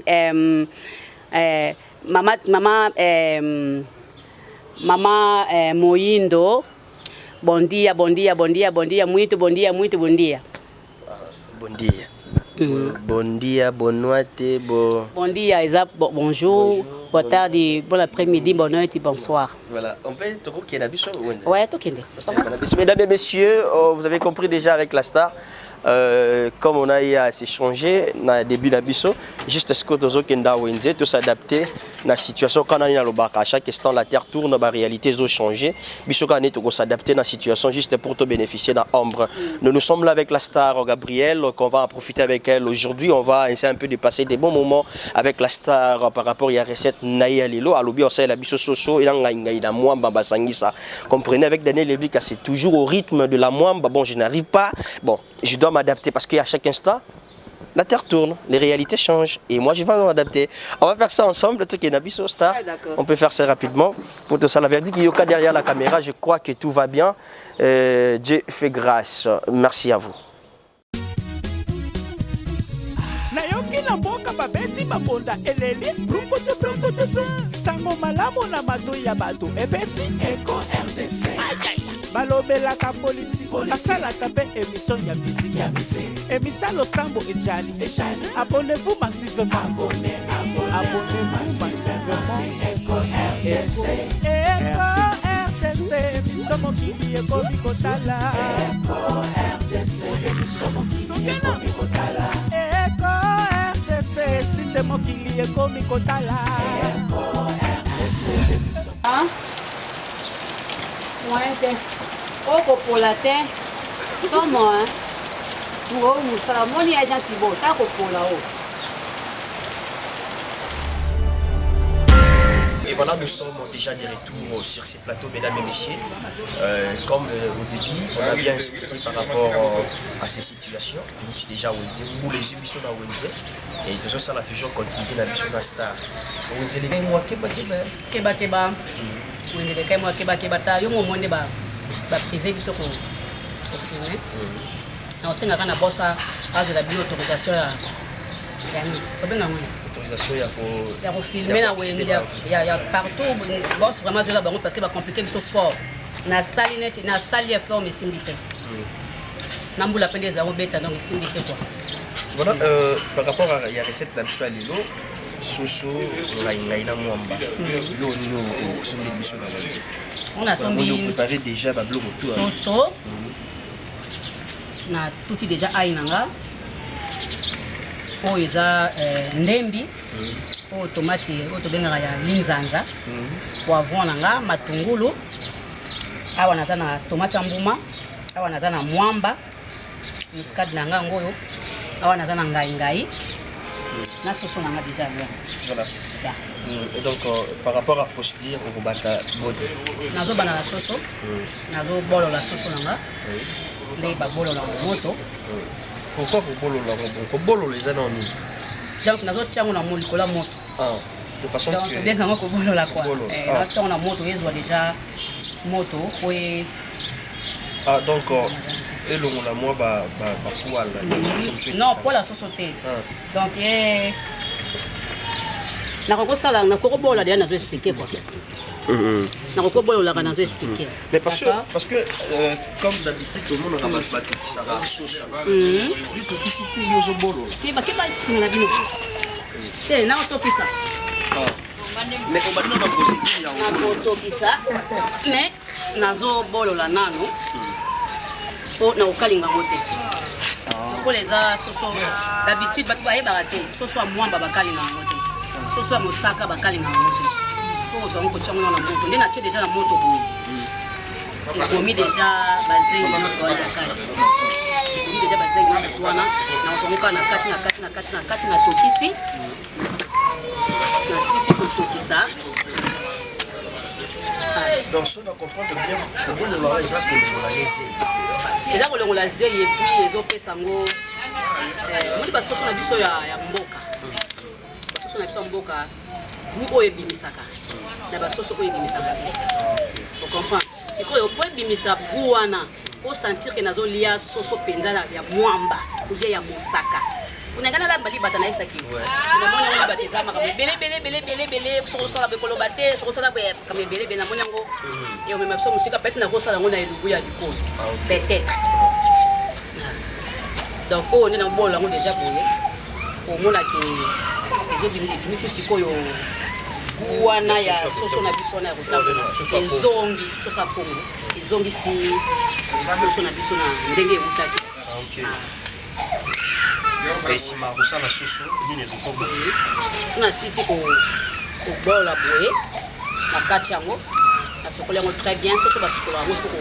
mama Moindo. Bom dia, muito bom dia. Bon dia. Bon dia, bonne nuit, bon dia, bonjour, bonne tarde, bon après-midi, bonne nuit, bonsoir. Voilà, on fait tout qui est d'habitude. Ouais, tout qui est. Mesdames et messieurs, vous avez compris déjà avec la star. Comme on a eu à s'échanger dans le début d'Abisso, juste ce que nous tous s'adapter à la situation quand on est à chaque instant la terre tourne, la réalité a changé. Bisso quand on s'adapter à la situation juste pour te bénéficier de l'ombre. Nous sommes là avec la star Gabrielle, qu'on va en profiter avec elle aujourd'hui. On va essayer un peu de passer des bons moments avec la star par rapport à la recette Naïa Lilo. À l'oubli on sait la Bisso Soso, il y a Mwamba Sangisa. Comprenez avec Daniel Lebli que c'est toujours au rythme de la Mwamba. Bon, je n'arrive pas. Bon, je dois m'adapter parce qu'à chaque instant, la terre tourne, les réalités changent et moi je vais m'adapter. On va faire ça ensemble, le truc est Nabisso Star. On peut faire ça rapidement. Pour tout ça, la vérité qu'il y a derrière la caméra, je crois que tout va bien. Dieu fait grâce. Merci à vous. Sango malamu na mato ya bato ebesi Eco RDC balobelaka politiki basalaka mpe émission ya musiki émission losambo ejali abonnez-vous massivement abonnez-vous massivement Eco RDC émission mokili ekomi kotala Eco RDC émission mokili ekomi kotala Eco RDC site mokili ekomi kotala Ouais, oh, pour la terre, comment, hein? Pour nous, ça, mon lien est gentil, bon, t'as pour là-haut. Et voilà, nous sommes déjà de retour sur ces plateaux, mesdames et messieurs. Comme au début, on a bien expliqué par rapport à ces situations. Nous sommes déjà pour les émissions à Wenze. Et tout ça, on a toujours continué la mission de Star. Wenze, les gars, moi, Keba. Wenze, les gars, moi, Keba. Yo, mon monde, privé, qui sont au filmer. On sait qu'on a bossé à la bio-autorisation. Autorisation, il y a pour filmer, il y a partout. Bon, c'est vraiment là parce que c'est compliqué, mais c'est fort. Na salle net, na salle est fort, mais c'est limité. Nambu la peine des arômes bêta, donc c'est limité quoi. Voilà, par rapport à la recette d'Absou à Lilo, Soso, Raïnaïna Mwamba, nous sommes des missions dans le on a on préparé déjà le bloc autour. Soso, on a tout déjà aïnanga. Oh, il y a ndembi, oh, tomate, oh, tobengaka ya linzanza, poivron nanga, matungulu, awa naza na tomate mbuma, awa naza na mwamba, muscade nanga ngoyo, awa naza na ngai, na soso nanga déjà bien. Voilà. Et donc, par rapport à procédure, on va battre bode. Nazo bana la soso, nazo bolo la soso nanga, ndei ba bolo la moto. Pourquoi vous bolo les années? Donc nazo tiango na moliko la moto. De façon donc que bien nga ko bolo la quoi. Na tiango na moto ezwa déjà moto pour donc et le la moi ba poil non pour la société. Donc na ko sala na ko bola dia na zo expliquer quoi. Na ko bola la na zo expliquer. Mais parce que comme d'habitude tout le monde ramasse pas tout ça va sauce. Du tout ici tu yo bolo. Qui ba sina na bino. Na to kisa. Mais on va pas procéder na to kisa. Mais nazo bolola nano po na okalinga mote ko leza soso d'habitude bato bayebaka te soso ya mwamba bakalinga mote soso ya mosaka bakalinga mote so ozango kotiango na moto nde natie déjà na moto boye ekomi déjà bazengi nyonso wana na kati ekomi déjà bazengi nyonso wana na ozango kaka na kati na tokisi na sisi kotokisa. Donc, si on comprend bien, comment on a les eza kolongola zei epuis ezopesa ngo moni basoso na biso ya mboka basoso na biso ya mboka gu oyo ebimisaka na basoso oyo ebimisaka ocomprend sikoyo po ebimisa gu wana osentir ke nazolia soso mpenza ya mwamba oye ya mosaka unangana la bali bata na esaki unamona wali bata za makambo bele sokosala bekoloba te sokosala kama bele na mona ngo et on même so musika peut-être na kosala ngo na elubu ya bikolo peut-être donc on est dans bon là déjà boye au mona ke ezobimisi sikoyo guana ya soso na biso na rotabo ezongi soso kongo ezongi si soso na biso na ndenge utaki et si ma rosa la soso nini ekobo tuna sisi ko bola boye na kati yango asokola ngo très bien soso basikola ngo soko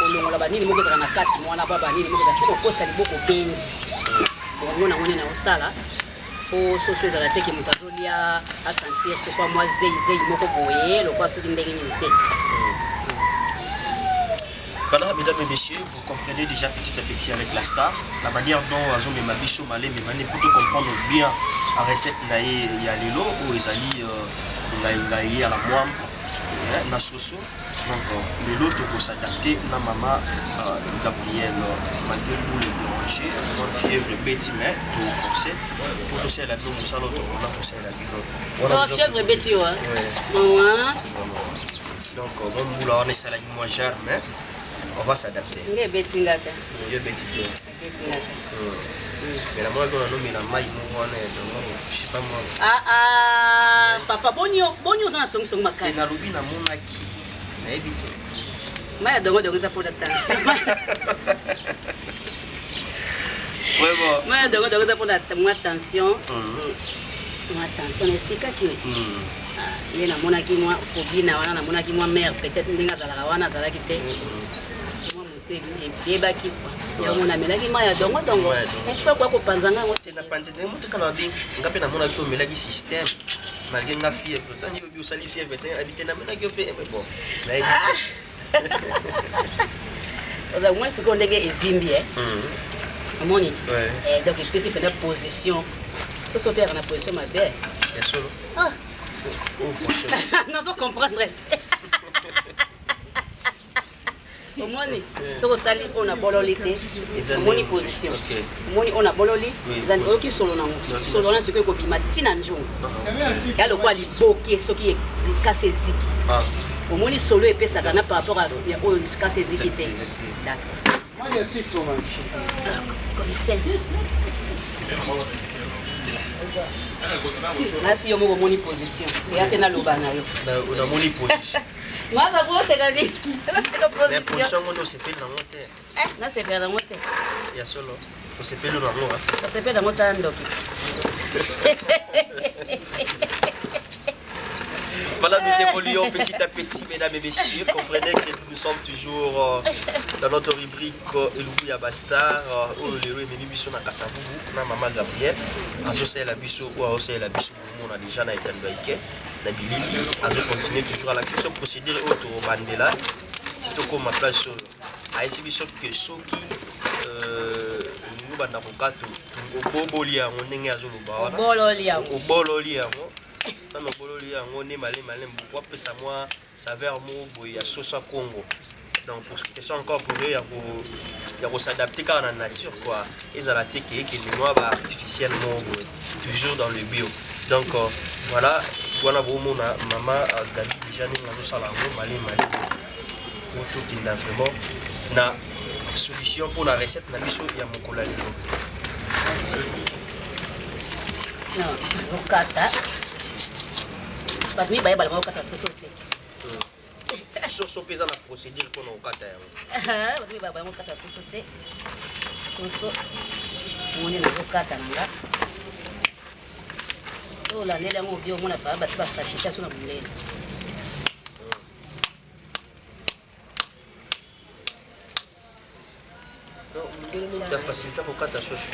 olongola banini moko ezaka na kati mwana baba nini moko soko kotsa liboko benzi omona ngone na osala o soso ezala te ke moto azolia asentir soko mwa zei moko boye lokwa soki ndenge nini te. Voilà, mesdames et messieurs, vous comprenez déjà petit à petit avec la star la manière dont Azom et Mabiso Malé mais pour comprendre bien la recette naïe ya lelo ou ezali naïe à la moine na soso donc lelo to ko s'adapter na mama Gabriel malgré tout le déranger une fièvre bête mais tout forcer pour tout ça la nous salo to on a pour ça la bilo on fièvre bête ouais donc on moula on est ça la moi germe on va s'adapter. Nge betingata. Nge betite. Betingata. Mais la moi on a nommé la maille moi je sais pas moi. Ah papa bonio za song makasi. Na lobi na monaki. Na ebite. Maya dongo za pour la tension. Ouais bon. Maya dongo za pour la tension. Ma tension explique qui est. Ye na monaki moi kobina wana na monaki moi mère peut-être ndinga zalaka wana zalaki te. Debaki kwa ya mona melaki maya dongo faut quoi ko panzanga ngo c'est na panzanga mutu kana bi ngape na mona ki melaki système malgré nga fièvre pourtant yo bi osali fièvre te habiter na mona ki pe bon na ebi oza moi ce qu'on ndenge evimbi amoni donc il peut se prendre position so père na position ma belle bien sûr non so comprendre omoni soko tali ona bololi te omoni position omoni ona bololi zani oki solo nango solo na soko ko bima tina njongo ya lokwa liboki soki kase ziki omoni solo epesaka na par rapport à oyo kase ziki te d'accord moi il y a 6 connaissance nasi yo moko moni position ya tena loba na yo na moni position maza ko se gani la position on se fait dans monte na se fait dans monte ya solo on se fait dans monte on se fait dans monte ndoki. Voilà, nous évoluons petit à petit, mesdames et messieurs. Comprenez que nous sommes toujours dans notre rubrique Elubu ya Bastar. Où le héros est venu biso na Kasavubu, na maman Gabriel. Azosa la biso ou azosa la biso, on a déjà na Etandoike. Na Bilili, azo continuer toujours à l'acception procédure auto bandela. Si tu comme ma place, à essayer biso que soki nous banda kokato, oboboli ya ngonenge azoluba wana. Obololi ya ngo. Dans le bololi yango ne malé pourquoi peut ça moi saveur mo boy ya sauce Congo donc pour question encore pour eux ya ko s'adapter car la nature quoi ils ont la technique qui est noir artificiellement toujours dans le bio donc voilà voilà bon mona maman Gabi déjà nous avons ça là malé tout qui n'a vraiment na solution pour la recette na biso ya mokola lelo non zokata But me buy balamo kata soso te. soso pesa na procédure pour nous kata yango. Oui, baba mo kata soso te. Soso. Moni na zo kata nanga. So la nele ngo bio mona baba ba sashisha so na mulele. Donc, tu as facilité pour kata soso.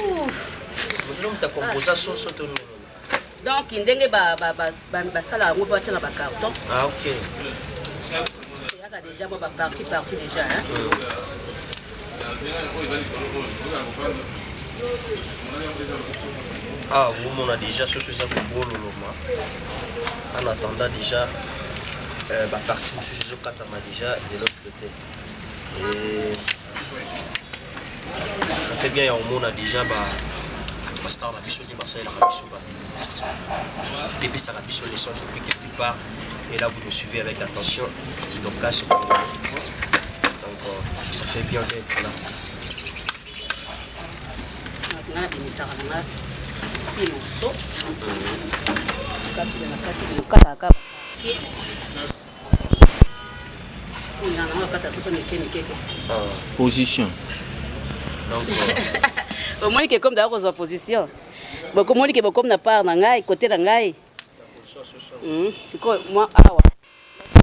Ouf. Donc tu as composé soso tout. Donc ndenge ba sala ngo ba tena ba carton. Ah OK. Déjà moi parti déjà hein. Ah oui, on a déjà ce ça pour bolo en attendant déjà bah partie monsieur Jésus Katama déjà de l'autre côté et ça fait bien on a déjà bah parce qu'on a biso ni Marseille la biso ba depuis ça la biso les sons depuis quelque part. Et là, vous me suivez avec attention. Donc là, c'est bon. Donc, ça fait bien d'être là. On a des messages là. 6 morceaux. Position. Donc, au moins, que comme d'ailleurs, aux position. Beaucoup de monde qui est comme na part na côté na ngai. C'est quoi moi awa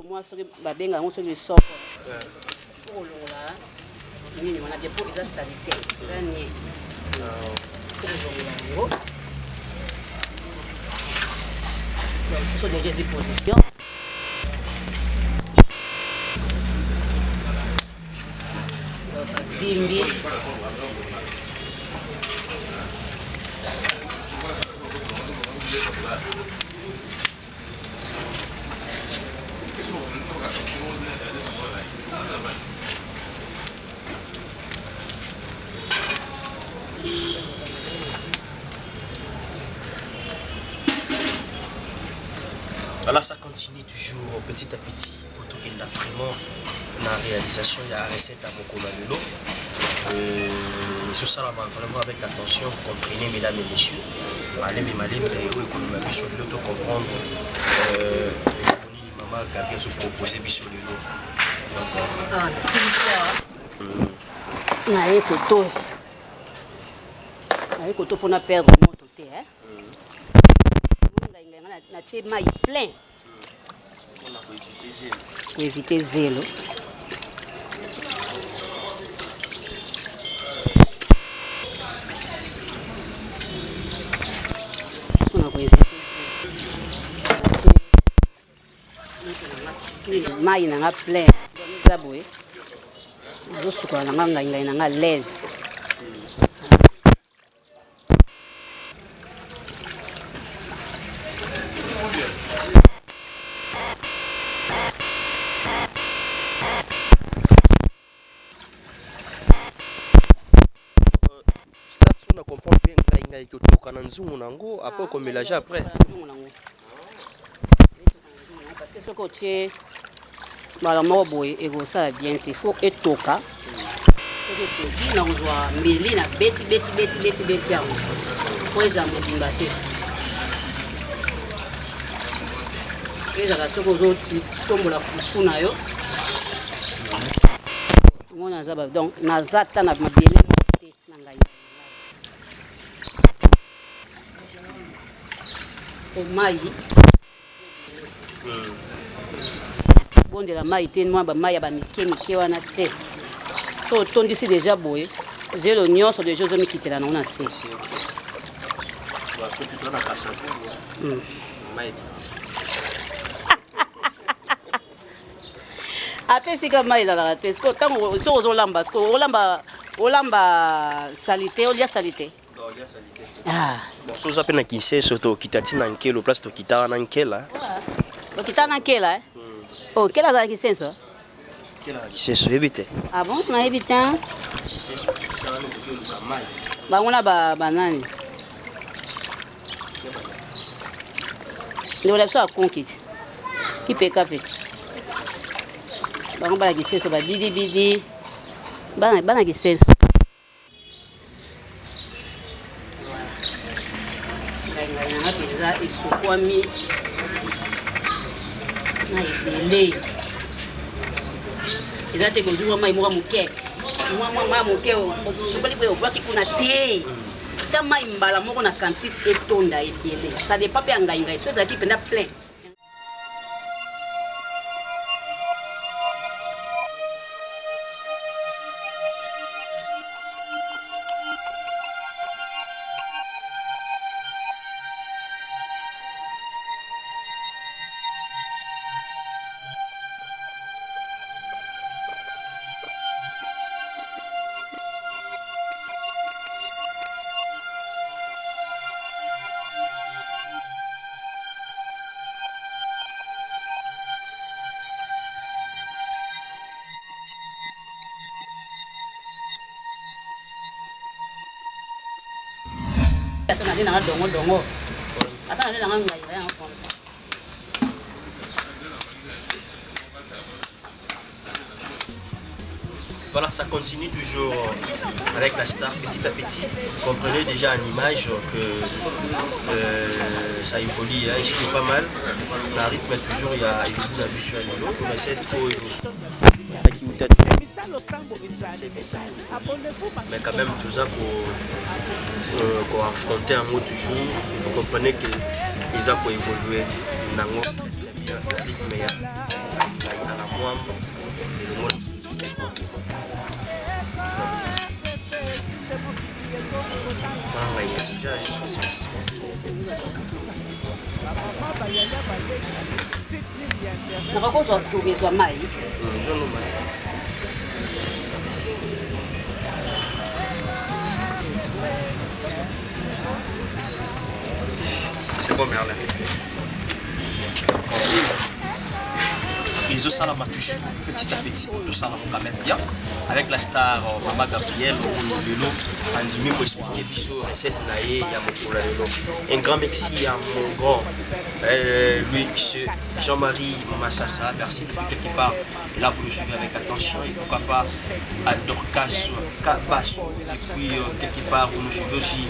moi sur ba benga on sur le sort pour le là mimi on a des pour les salité gagner ce sont des gestes de position zimbi Voilà, ça continue toujours petit à petit. Pour qu'il a vraiment la réalisation, il y a la recette à Mokoma de l'eau. Ce sera vraiment avec attention, vous comprenez, mesdames et messieurs. Allez, mais malin, mais sur l'eau, de comprendre. Maman Gabriel se proposait sur l'eau. Ah, c'est ça. Naïe koto. Naïe koto pour ne perdre mon côté, hein. Na tie maï plein. Pour éviter zélo. On a éviter. Maï na plein. Zaboué. Je suis quoi na l'aise. Après qu'on mélange après. Parce que ce côté, malheureusement, il faut bien, il faut étoka. Il faut que mbili na beti yango. Pour exemple, bimbate. Les agacons aux tombe la fufu na yo. Mon azaba donc nazata na mabele na ngai. Au maï. Bon de la maï te moi ba maï ba mike wana te. So tondi si déjà boy. J'ai l'oignon sur des choses mi kitela na ona se. Bah tu dois na cassavou. Maï. Ate sika maï la la te. Ko tango so ozolamba ko olamba salité, olia salité. Ah. Bon, so ça pena kise soto kitati na nkelo place to kitana na nkela. To kitana nkela Oh, quelle a qui c'est ça? Quelle a qui c'est ça éviter. Ah bon, on a évité. Bah on a banane. Nous l'avons à conquête. Qui peut café? Bah on va la qui c'est ça, bidi. Bah qui c'est ça. eza te kozwa mai moko moke mwa moke sokoli boye obwaki kuna te tia mai mbala moko na quantité etonda ebele ça dépend mpe ya ngai so ezalaki mpenza plein. Voilà, ça continue toujours avec la star petit à petit. Vous comprenez déjà en image que ça évolue, hein, c'est pas mal. La rythme toujours, il y a une ambition à l'eau. On essaie de mais quand même, tout ça pour affronter un mot toujours, vous comprenez que les gens pour évoluer dans le rythme, il y a la moine et le monde. Nakakozwa tubizwa mai c'est bon, Merlin. Ils ont ça la matouche petit à petit, tout ça quand même bien. Avec la star Maman Gabriel, Lelo, Andimi pour expliquer Bissot, recette Naé, Yamokola Lelo. Un grand merci à mon grand, lui, Jean-Marie Massassa, merci depuis quelque part. Et là, vous le suivez avec attention. Et pourquoi pas à Dorcas Kabasso. Et puis, quelque part, vous nous suivez aussi.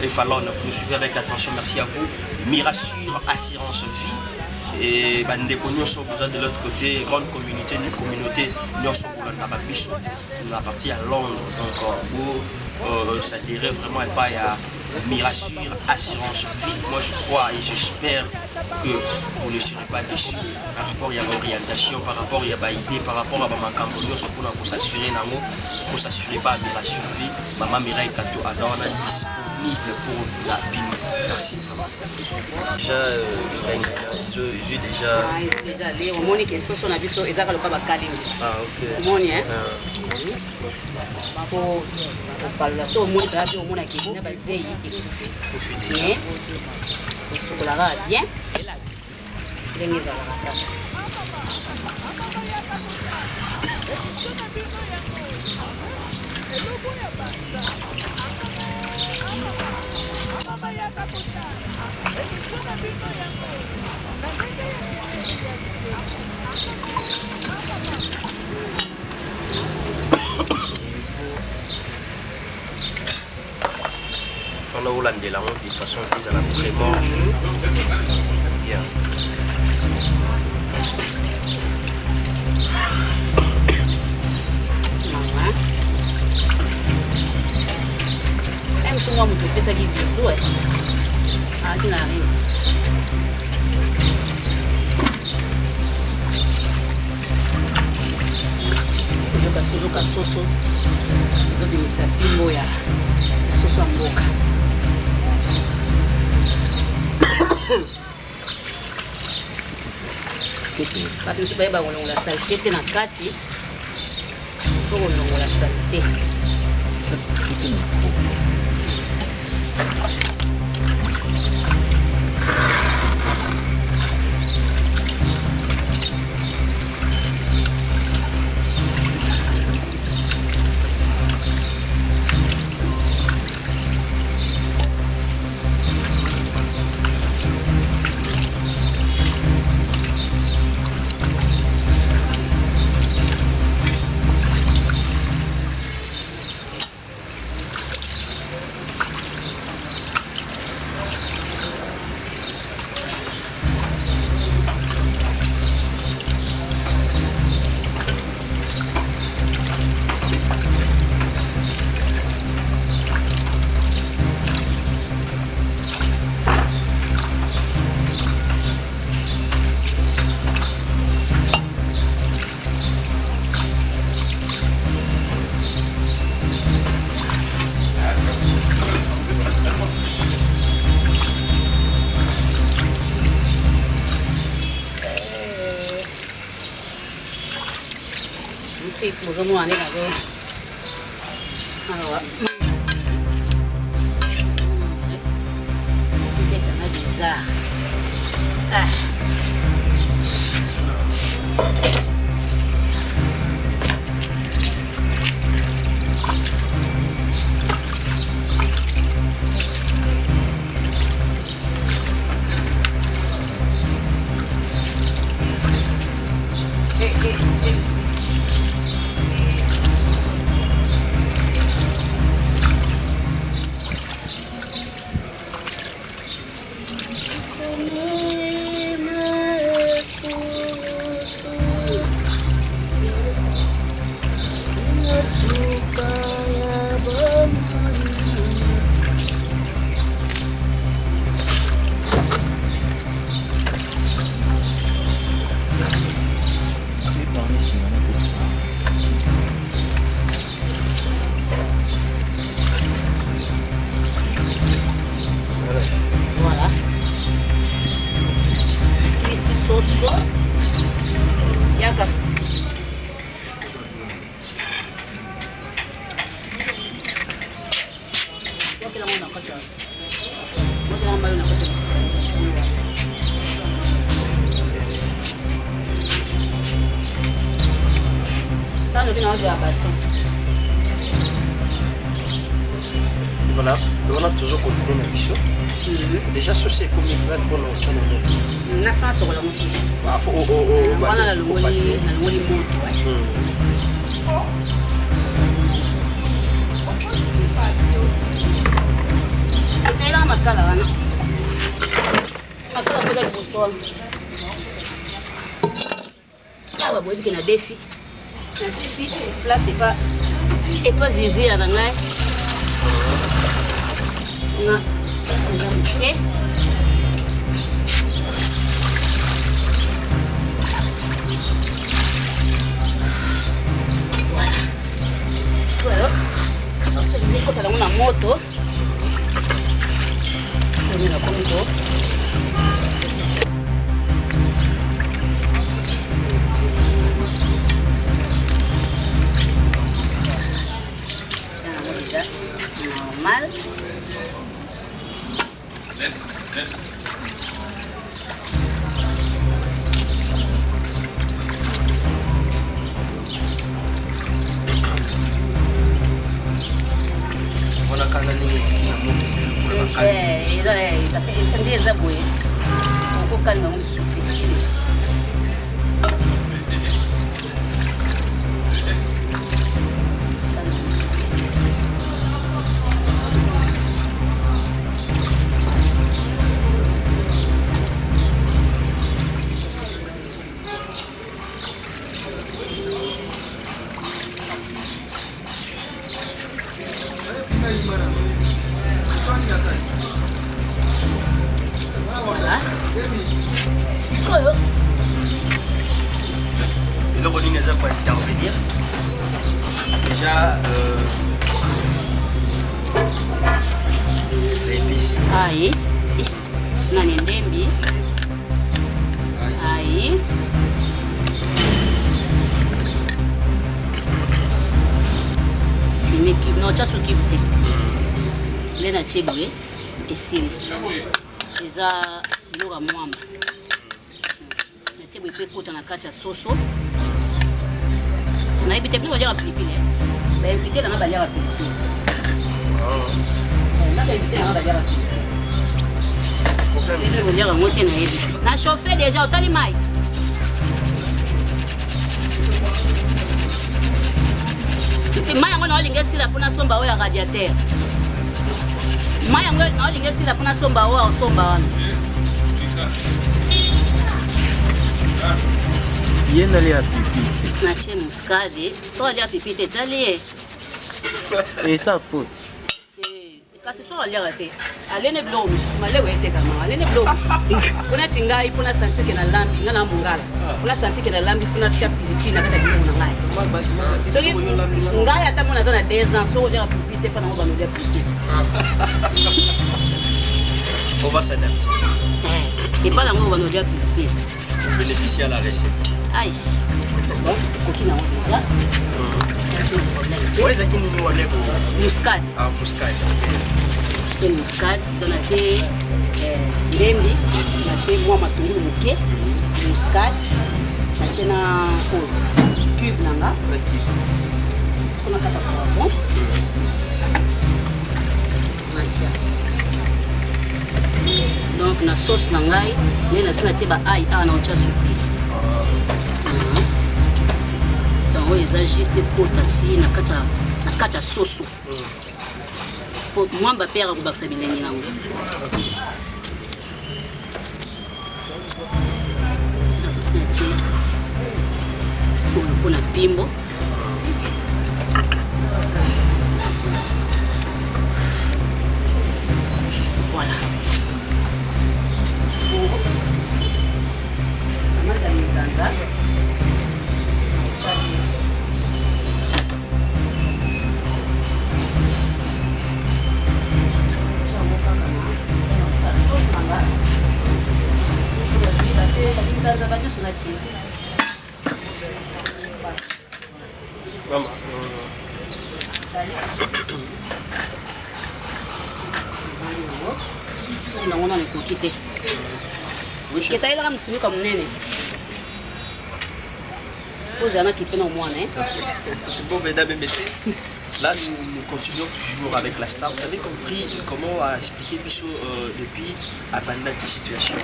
Et Fallon, vous nous suivez avec attention. Merci à vous. Mirassure, assurance vie. Et nous sommes besoin de l'autre côté, grande communauté, une communauté, nous sommes la partie à Londres, donc où ça dirait vraiment pas à Mirassure, assurance vie. Moi je crois et j'espère que vous ne serez pas déçus par rapport à l'orientation, par rapport à l'idée, par rapport à ma campagne, pour s'assurer pas à Mirassure vie. Maman Mireille Kato Azawana disponible pour la BIM. Merci vraiment. Déjà, j'ai déjà allé au monde qui sont na biso ezaka loka bakali. Ah OK. Monde hein. Faut parler ça au monde là au monde qui na bazei ekufi. Mais sokolara bien. Ndenge za la. On a Hollandais là, de toute façon, ils ont vraiment bien. Même si moi, je fais ça qui est bien, ah, tu n'as rien. Parce que je suis soso, je suis pimo ya soso mboka. Parce que je vais vous la saleté dans kati. Il faut vous la saleté. si vous avez un alors, des arts. Voilà. Ici, sauce. Yaga. Voilà, on a toujours continué ma mission. Déjà, ceci est comme une vraie bonne chose. La France, on va la montrer. Voilà le woli monte. Et là, ma cala, ma cala peut être pour sol. Ah, bah, vous avez un défi. Un défi, là, c'est pas visé à la main. Non, c'est ça. Voilà. Ça, c'est l'idée quand on a une moto. C'est la moto. C'est ça. Normal. Laisse. On a quand même des skis à monter, c'est c'est des aboués. On peut calmer un souper. Voilà. C'est quoi là? Et là, on a quoi intervenir. Déjà, l'épice. Aïe. Nani ndembi. Aïe. C'est une équipe. Non, tu as s'occupé. Les natiboué. Et si. Les a bilora mwamba. Natiboué peut côté na kacha soso. Na ibite plus on pilipili. Ben invité na ba lira pilipili. Na ba invité na ba lira pilipili. Na chauffé déjà au talimai. Maya ngona olinga sila pona somba oya radiateur. Maya ngona olinga sila pona somba oya somba wana. Yenda lia pipi. Na che muscade, so lia pipi te talie. Et ça faute. Kasi so lia rate. Alene blo musu male wete kama. Alene blo musu. Kuna tingai pona santi ke na lambi ngana mungala. Kuna santi ke na lambi funa tia pilipili na kata kimo na ngai. So ngai ata mona zona 2 ans so lia pipi te pana ngoma lia pipi. On va s'adapter. Et pas la ngoma lia pipi. Bénéficier à la recette. aïe. Donc, coquine en déjà. C'est le problème. Ouais, c'est qui nous on est pour muscade. Ah, muscade. C'est muscade. Donc, on a dit ndembi, on a dit moi matungulu muke, muscade, on a dit na cube nanga. On a quatre poivrons. On a dit. Donc la sauce nangai, les na tia ba aïe na on tia sauté. Donc ils ont juste potati na kata sauce. Pour moi ba père ko baksa bileni nango. Pour la pimbo. Voilà. C'est bon, mesdames et messieurs. Là, nous continuons toujours avec la star. Vous avez compris comment a expliqué Bissot depuis à la situation.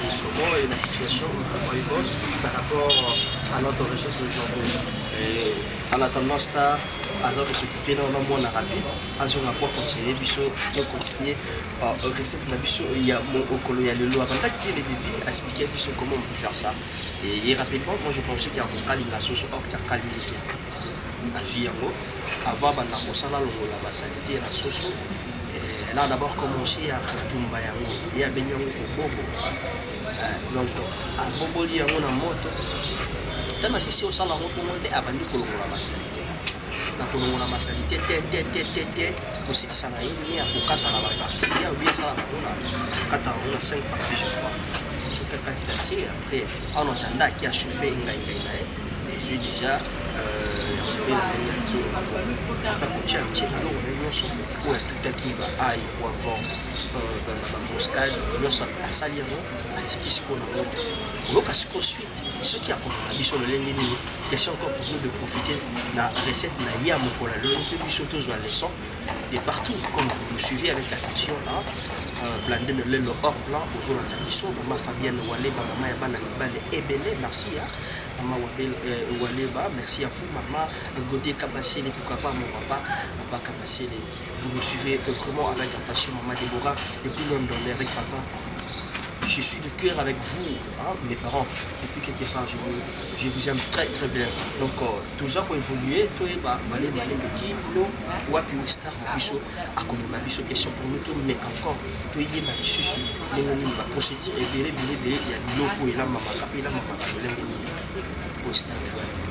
Comment est la situation par rapport à notre recherche d'aujourd'hui. En attendant Star, Azor de s'occuper dans le monde rapide, Azor n'a pas continué, Bissot va continuer par recette de Bissot. Il y a mon le lot avant d'acquitter les débuts, à expliquer Bissot comment on peut faire ça. Et rapidement, moi je pensais qu'il y a un cas de la sauce hors car qualité. Avant la basalité la sauce, elle a d'abord commencé à tomber et à baigner au bobo. Donc, à bobo il y a une moto. Tant si au salon on demande à bandi pour la basalité. La pour la basalité, aussi qui s'en a une à pour quatre à la partie. Il y a oublié ça on a 4 on a 5 parties je crois. Sur quelle quantité après on entend qui a chauffé une j'ai déjà ensuite ce qui a pour question encore pour nous de profiter de la recette de la et partout comme vous nous suivez avec l'attention là blender le lait hors blanc aux zones maman Fabienne Wale maman Yabana Nibale Ebele merci Maman Waleba, merci à vous, maman Godé Kabassé, pourquoi pas mon papa Kabassé, vous nous suivez vraiment avec attention, maman Déborah, depuis London, avec papa. Je suis de cœur avec vous, hein, mes parents, depuis quelque part, je vous aime très très bien. Donc, tout ça pour évoluer, tout est bas, malé, qui, nous, ou à puis star, biso, à comme ma biso, question pour nous, tout, mais encore, tout y est ma biso, nous va procéder, et il y a l'eau pour la maman, et la maman, au star.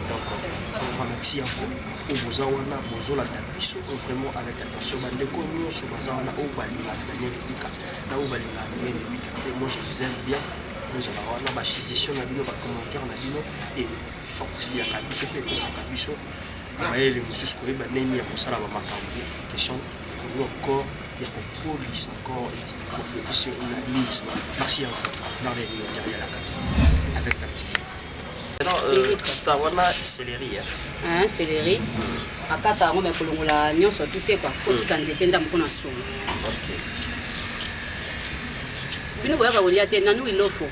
Donc, on remercie à vous, au Bozawana, Bozola, biso, vraiment avec attention, mais nous, sur Bozawana, au Bali, la au Bali, moi je vous aime bien, nous avons une suggestion, un commentaire, et force à Kabiso, et ça Kabiso, les monsieur qui est né à Kosala Makambo, question pour nous encore, il y a beaucoup de police encore, et profession, merci à vous, derrière la caméra, avec la petite. Maintenant, Stawana, céleri. Hein, céleri. À Kata, on met pour la nion sur tout est quoi, faut que tu aies un peu de son. Bino boya ba ulia te nanu ilofo.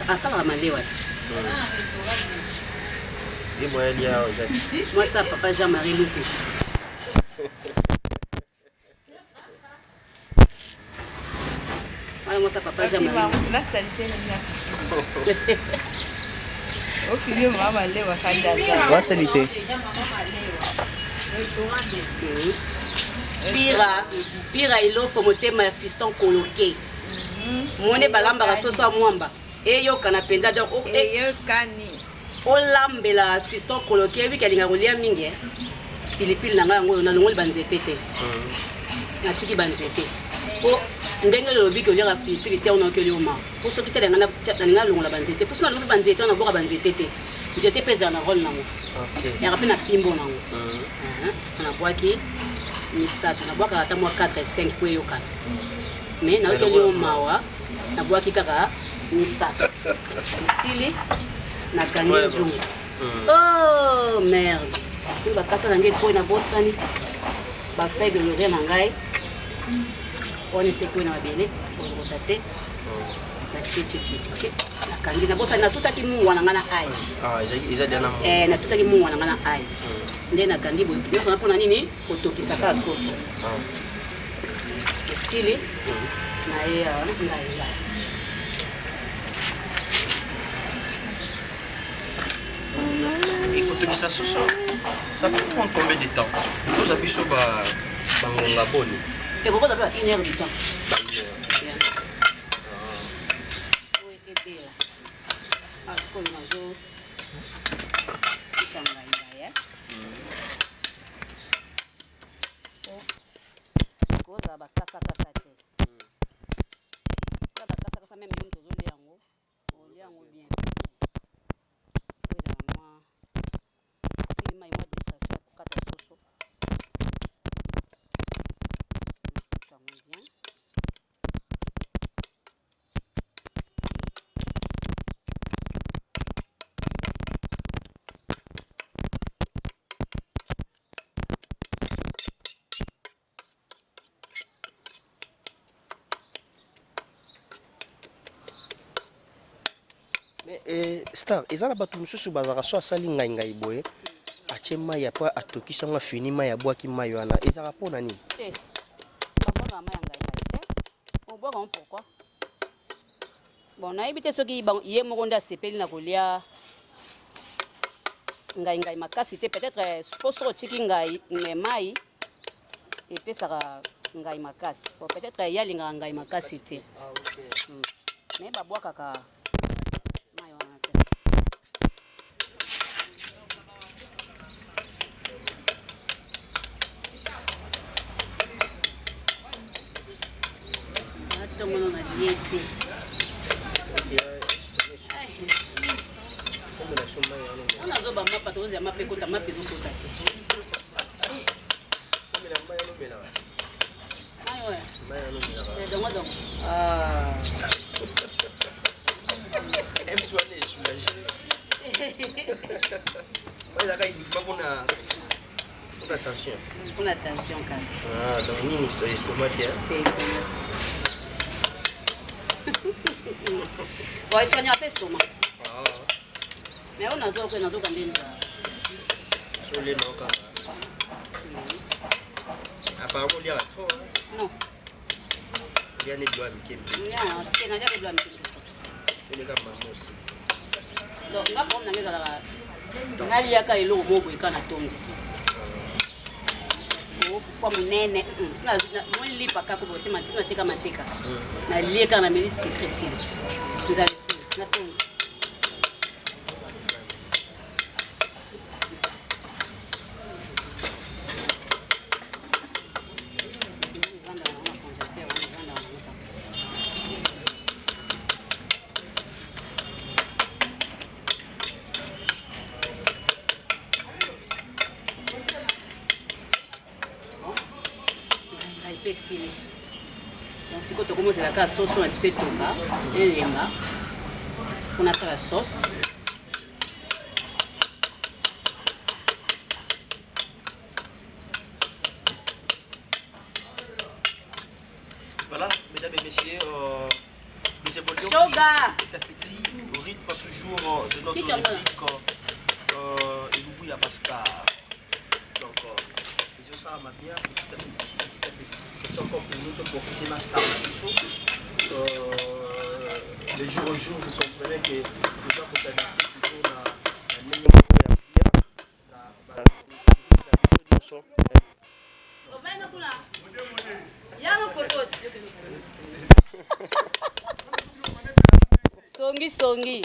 Asala malewa. Ni boya dia ozati. Moi ça papa Jean-Marie Lucas. Moi ça papa Jean-Marie. La salité là. Au filier maman lewa kanda. La salité. Pira ilofo motema ya fiston coloqué. Mone balamba la soso mwamba. Eyo kana penda donc eyo kani. Olambela fiston coloqué bi kalinga rolia mingi. Pilipili nanga yango na longoli banzete te. Na tiki banzete. po ndenge lobi ke oliaka pilipili te ona okeli oma po soki te nalinga longola banzete po soki nalobi banzete ona boka banzete te nzete mpe ezala na role nango yaka mpe na pimbo nango nabwaki misato nabwakaka ata mwa 4 5 po eyokana mais naokeli yo mawa nabwaki kaka misato esili nakangi nzungu oh merde oyo bakasa na ngai epoi nabosani bafeuille de laurier na ngai wana eseki oyo na mabele olokota te natie nakangi nabosani natutaki mungwa na ngai na ai natutaki mungwa na ngai na ai nde nakangi boye nyonso na mpona nini otokisaka ya soso esili naye ngai Et quand tu ça ça peut prendre combien de temps? Vous avez sur la bonne. Et pourquoi tu as 1 heure du temps? Star, ils ont la bateau monsieur sur bazar so asali ngai boye. Atie mai apa atokisa nga fini mai ya boaki mai wana. Ils ont rapport nani? Ba mai ngai te. On boit pourquoi? Bon, na ibite soki ye mokonda sepeli na kolia ngai makasi te peut-être sposo tiki ngai mai et puis ça ngai makasi. Peut-être ya linga ngai makasi te. Mais ba bois kaka on a zoba mapa tozi amape kota mape zokota te donc M-Soigné est soulagé. Il a pas pour attention. Pour l'attention quand même. Ah, donc une histoire estomac. Ouais, soigner un peu l'estomac. Mais on a zo quand même ça. Sur les noms quand apparemment il y a trop. Non. Il y a des doigts qui il y a des doigts il est comme maman aussi. Donc nga pom nangeza la ngaliaka ilo bobo ikana tonzi. Fufua munene sina mwili paka ko botima tina tika mateka na lieka na meli secrecy nzali na tonzi pesili. Donc si quand on commence à la sauce on a fait toka et lenga. On a fait la sauce. Voilà, mesdames et messieurs, nous évoluons toujours petit à petit au rythme toujours de notre rubrique et nous bouillons pasta. Donc, ça m'a bien petit à petit. C'est encore pour nous de profiter de la star de jour au jour, vous comprenez que les gens pour s'adapter toujours à la meilleure songi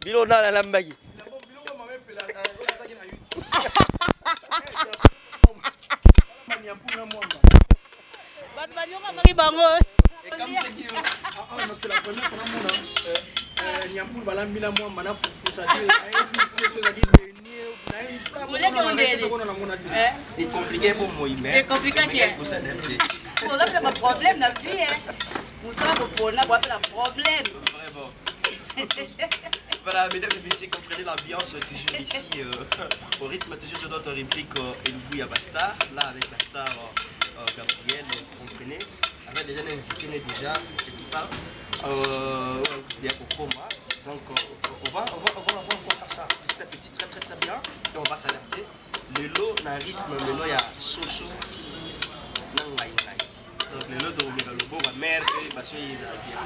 bilo na la lambagi C'est la première fois C'est compliqué pour moi, mais c'est compliqué pour s'adapter. On a un problème dans la vie, hein. Nous sommes pour un problème. Vraiment. Voilà, mesdames et messieurs, comprenez l'ambiance toujours ici, au rythme toujours de notre rubrique Elbouya Bastar, là avec la star Gabriel, vous comprenez, avec déjà invité déjà, donc on va encore faire ça petit à petit, très très très bien, et on va s'adapter. Le lot dans le rythme, le lot il y a Soso, Nangai. Donc le lot de Megalobo va merde, parce qu'il est bien.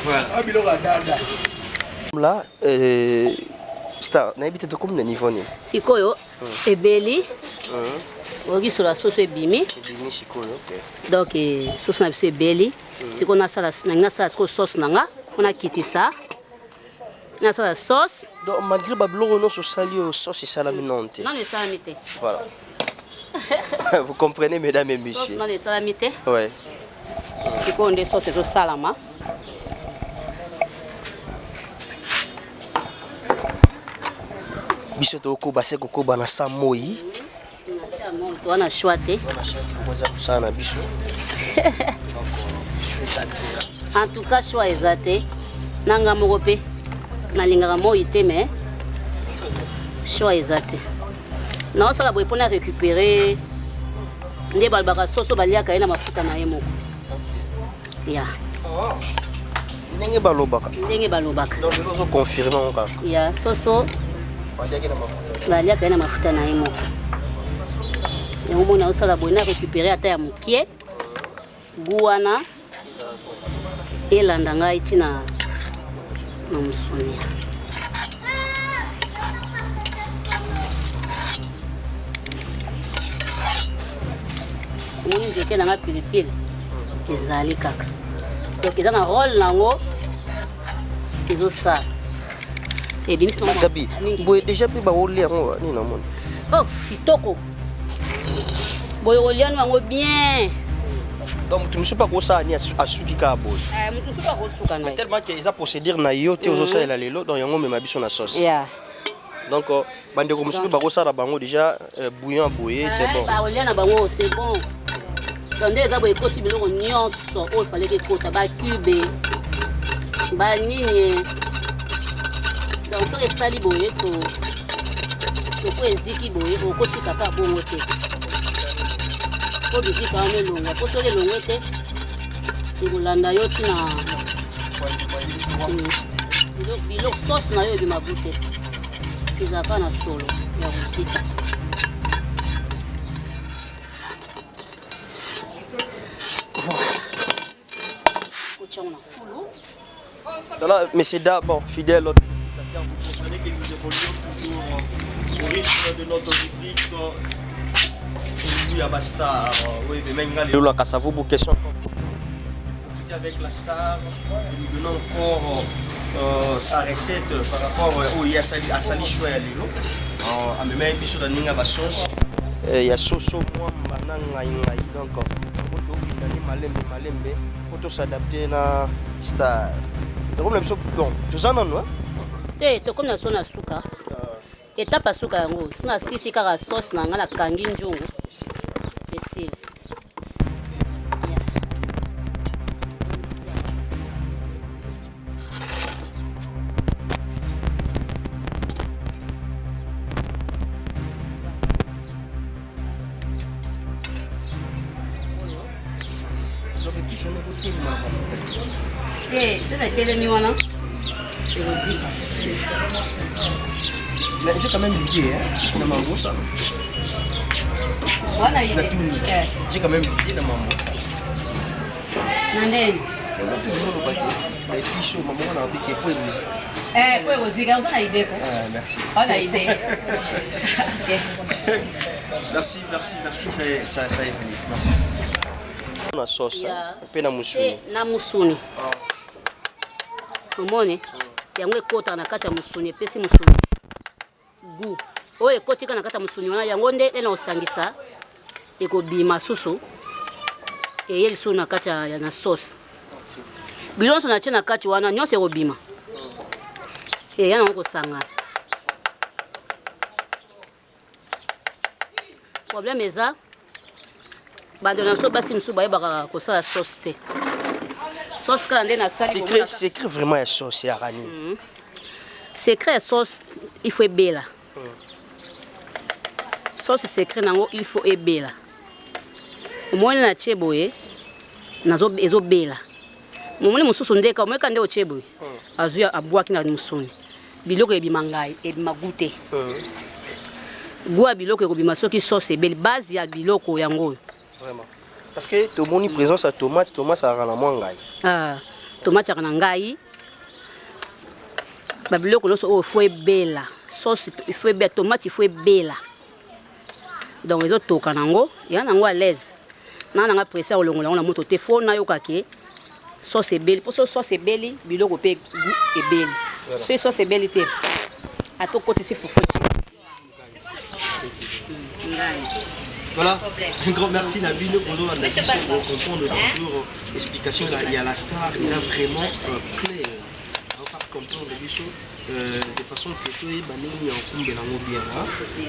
Voilà. Là, Star, n'habite de combien de niveaux? Sikoyo, ebeli, ogi sur la sauce ebimi. Donc, sauce na biso ebeli. Sikoyo na sala sauce nanga, on a quitté ça. Na sala sauce. Donc malgré bablo non sali sauce et salaminante. Non, les salamité. Voilà. Vous comprenez, mesdames et messieurs? Non, les salamité. Ouais. Sikoyo on des sauces et salama. Bisoto ko base ko bana samoi. On a choisi. En tout cas, choix exacté. Nanga mogope. Nalinga mo ité mais choix exacté. Non, ça la boy pour récupérer. Ndé balbaka soso balia kaina mafuta na yemo. Ya. Ndenge balobaka. Ndenge balobaka. Donc nous on confirme encore. Ya, soso balia kaina mafuta na yemo. Et on a aussi la bonne récupérer à terre mukie. Guana. Et landanga itina na musoni. Moni jeke na pilipili. Ezali kaka. Donc ils ont un rôle nango. Ils ont ça. Et bien ils Gabi, boy déjà pi ba olia ngo ni na mon. Oh, kitoko. Boy olia nango bien. Donc tu me suis pas ko ça ni asuki ka boy. Mutu suka ko suka na. Tellement que ils a procédure na yo te ozo ça la lelo donc yango même biso na sauce. Yeah. Donc bande ko musuki ba ko ça la bango déjà bouillon boyé c'est bon. Ba olia na bango c'est bon. Donc déjà boy ko tibilo ko nyonso o fallait que ko ba cube. Ba nini. Donc to estali boyé to ko eziki boyé ko tika ka bongo te. Ko bisi ka me longa ko to le longa te. Ngulanda yo tina. Bilo sauce na yo bi mabute. Izaka na solo ya kutika. Voilà, mais c'est d'abord fidèle. Vous comprenez que nous évoluons toujours au rythme de notre rubrique. Il y a Bastar. Oui, mais même là, quand ça vaut beaucoup de questions. Profiter avec la star, nous donnons encore sa recette par rapport au Asali Chouya Lilo. À même un peu sur la ligne à sauce. Il y a Soso, moi, Mananga, donc. Pour s'adapter à la star. Bon, tout en nous. Tu comme na sona suka. Étape suka yango. Na sisi kaka sauce na ngala kangi njungu. Esi. C'est la télé wana. C'est rosé. Mais j'ai quand même l'idée, hein, dans ma bouche. Wana idée. J'ai quand même l'idée dans ma bouche. Nandeni. Les pichons, maman, on a envie qu'il y ait pour église. Pour rosé, on a idée quoi. Merci. On a idée. Merci, ça est venu. Merci. La sauce, pe na musuni. Na musuni. Tumone. Yango ekota na kati ya musuni, pesi musuni. goût oyo ekoti kana kata musuni wana yango nde ena osangisa ekobima susu eye lisusu na kati ya na sauce bilonso na tie na kati wana nyonso ekobima eya nango kosanga problème eza bando na so basi misusu bayebaka kosala sauce te sauce kala nde nasali secret vraiment ya sauce ya rani secret ya sauce il faut ebela sauce secret nango il faut ebela omoni na tie boye ezobela momoni mosusu ndeka omeka nde otie boye azwi abwaki na musuni biloko ebima ngai ebima gute goût biloko ekobima soki sauce ebeli base ya biloko yango vraiment parce que tomoni présence ya tomate azalaka na mwa ngai tomate azalaka na ngai babiloko nyonso oyo faut ebela sauce il faut ebela tomate il faut ebela donc ezotoka nango ya nango à l'aise na nanga presse ya kolongola yango na moto te fo nayoka ke sauce ebeli po sauce ebeli biloko mpe ebeli soki sauce ebeli te atokotisi fufu ti Voilà, un grand merci Nabino pour nous comprendre toujours l'explication. Il y a la star, il a vraiment clair. On va comprendre les choses de façon que tout est banni en comble dans nos biens.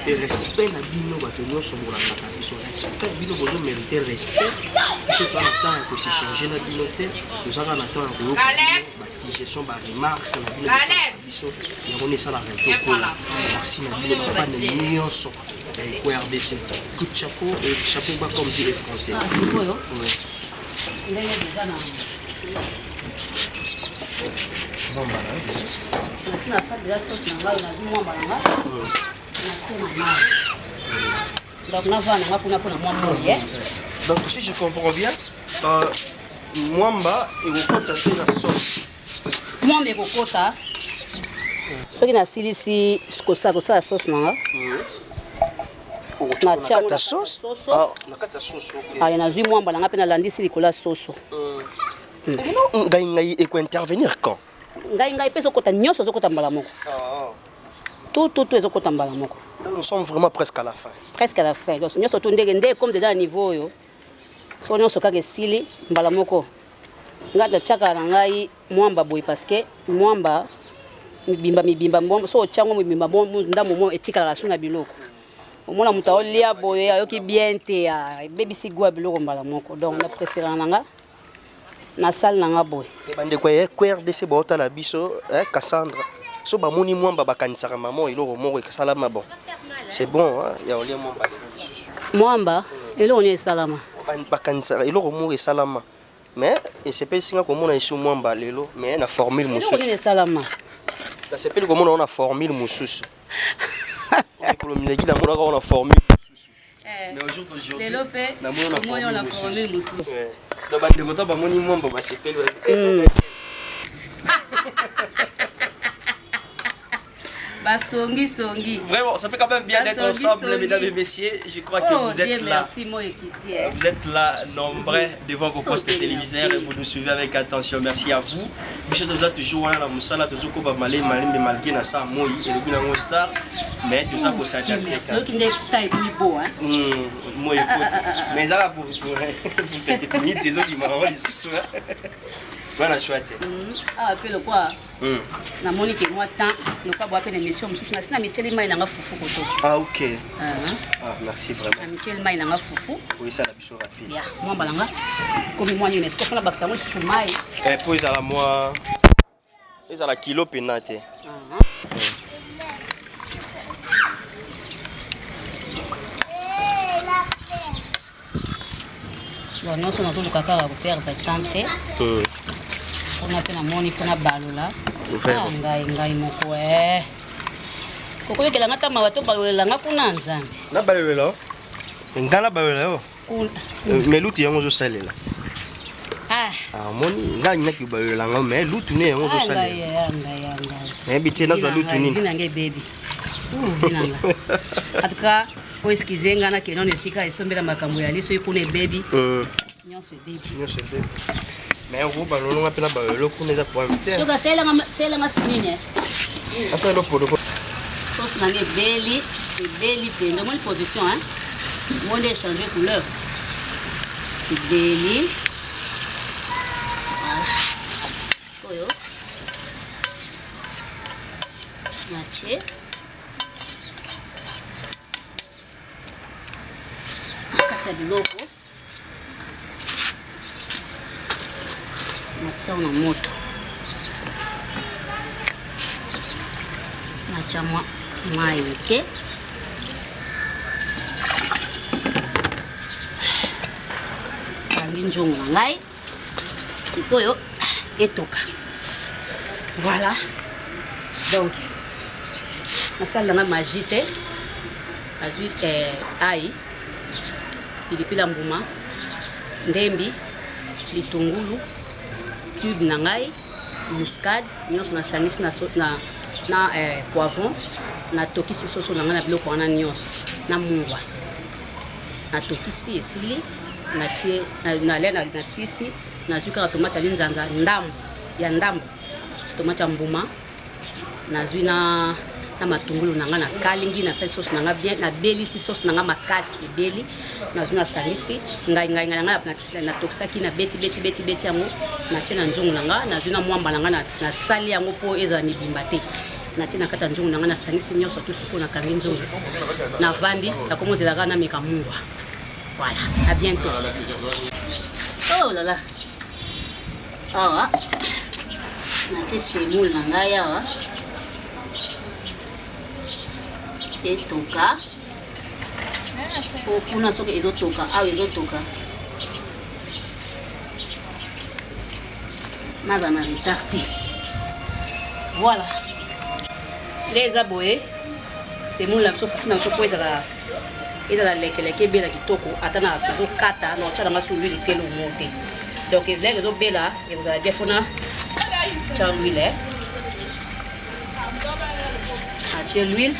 Et respect Nabino va tenir son mot dans la tradition. Respect Nabino vous mériter respect. Parce que quand on a aussi changé Nabino, nous avons attendre que si gestion par remarque Nabino et on est ça la raison. Merci Nabino va faire des millions pour RDC. Coup de chapeau et chapeau bas comme dit les Français. Ah, c'est beau, hein? Oui. Il est déjà dans la salle de la sauce, on a vu moi, donc si je comprends bien, Mwamba et Okota c'est la sauce. Mwamba et Okota. Ce qui n'a silisi, ça la sauce non? Nakata sauce. Ah, nakata sauce. OK. Ah, yana zui mwamba na ngapena landisi likola sauce. Non, ngai eko intervenir quand? Ngai peso kota nyonso zokota mbala moko. Ah. Tout ezokota mbala moko. Nous sommes vraiment presque à la fin. Presque à la fin. Donc nyonso to ndenge comme déjà à niveau yo. So nyonso kaka sili mbala moko. Ngata chaka na ngai mwamba boy parce que mwamba mibimba mwamba so chango mibimba ndamu mo etika la sunga biloko. Omona muta olia boye ayoki bien te ya baby sigwa biloko mbala moko. Donc na préféré nanga na salle nanga boye. E bande ko RDC bota la biso Cassandra. So ba moni mwamba bakanisaka maman iloko moko salama bon. C'est bon hein, ya olia mwamba biso. Mwamba eloko ni salama. Bakanisaka iloko moko salama. Mais et c'est pas singa komona isu mwamba lelo mais na formule mususu. Eloko ni salama. La c'est pas komona on a formule mususu. Pour le miliki na mona on a formule. Mais aujourd'hui lelo pe on a formule mususu. Donc bande kota ba moni mwamba ba c'est pas Songi. Vraiment, ça fait quand même bien d'être ensemble, mesdames et messieurs. Je crois que vous êtes là. Vous êtes là, nombreux, devant vos postes téléviseurs et vous nous suivez avec attention. Merci à vous. Michel nous a toujours là, Moussala, toujours qu'on va malé, malgré na ça, moi, et le bilan star. Mais tout ça pour s'adapter. C'est qui n'est pas plus beau, hein. Moi, écoute. Mais ça, pour quelques minutes, c'est eux qui m'ont rendu sous. Voilà, chouette. Ah, puis le quoi? Na monique moi tant le quoi boire une émission monsieur na Michel mai na fufu koto. Ah OK. Ah merci vraiment. Na Michel mai na fufu. Oui ça la biso rapide. Ya, moi balanga. Comme moi ni est-ce que fala baksa moi sur mai. Pour ils à la moi. Ils à la kilo penate. Bon, nous sommes au caca à perdre tante. On a fait un moni, on a balola. Ngai moko koko yekela ngata mawato balola ngakuna nzambe. Na balola. Ngala balola. Mais lutu yango zo salela. Ah moni ngai nyaki balola ngo mais lutu ne yango zo salela. Ngai. Mais bité na zo lutu nini? Vina ngai baby. Vinanga. Atuka o eskize ngana ke non esika esombela makambo ya liso ikune baby. Nyonso baby. Mais on va le long appelle le coup n'est pas pour inviter. Ça c'est le pot de sauce sauce nanga ebeli pende omoni position mo nde échange couleur ebeli oyo natie kati ya biloko natia na moto natia mai moke kangi nzungu na ngai sikoyo etoka voilà donc nasala nanga magie te azwi ai pilipili ya mbuma ndembi litungulu cube na ngai muscade nyonso nasangisi na poivron natokisi soso na ngai na biloko wana nyonso na mungwa natokisi esili natie nalia na swisi nazwi kaka tomate ya linzanza ndambo tomate ya mbuma nazwi na matungulu na ngai nakalingi nasali soso na ngai bien nabelisi soso na ngai makasi ebeli nazwi nasangisi ngai na ngai natokisaki na beti yango natie na nzungu na ngai nazwi na mwamba na ngai nasali yango mpo ezala mibimba te natie na kati ya nzungu na ngai nasangisi nyonso tu sikoyo nakangi nzungu navandi nakomozelaka nameka mungwa. Voilà, à bientôt. Oh là là. Awa. Natie semoule na ngai awa. Etoka. Kuna soki ezotoka, awa ezotoka. Naza na retard te. Voilà. Les aboye. Semoule na biso fufu na biso po ezala lekeleke ebela kitoko ata na ezokata na otya nanga so l'huile te lomo te donc leke ezobela ekozala bien fona tya l'huile atie l'huile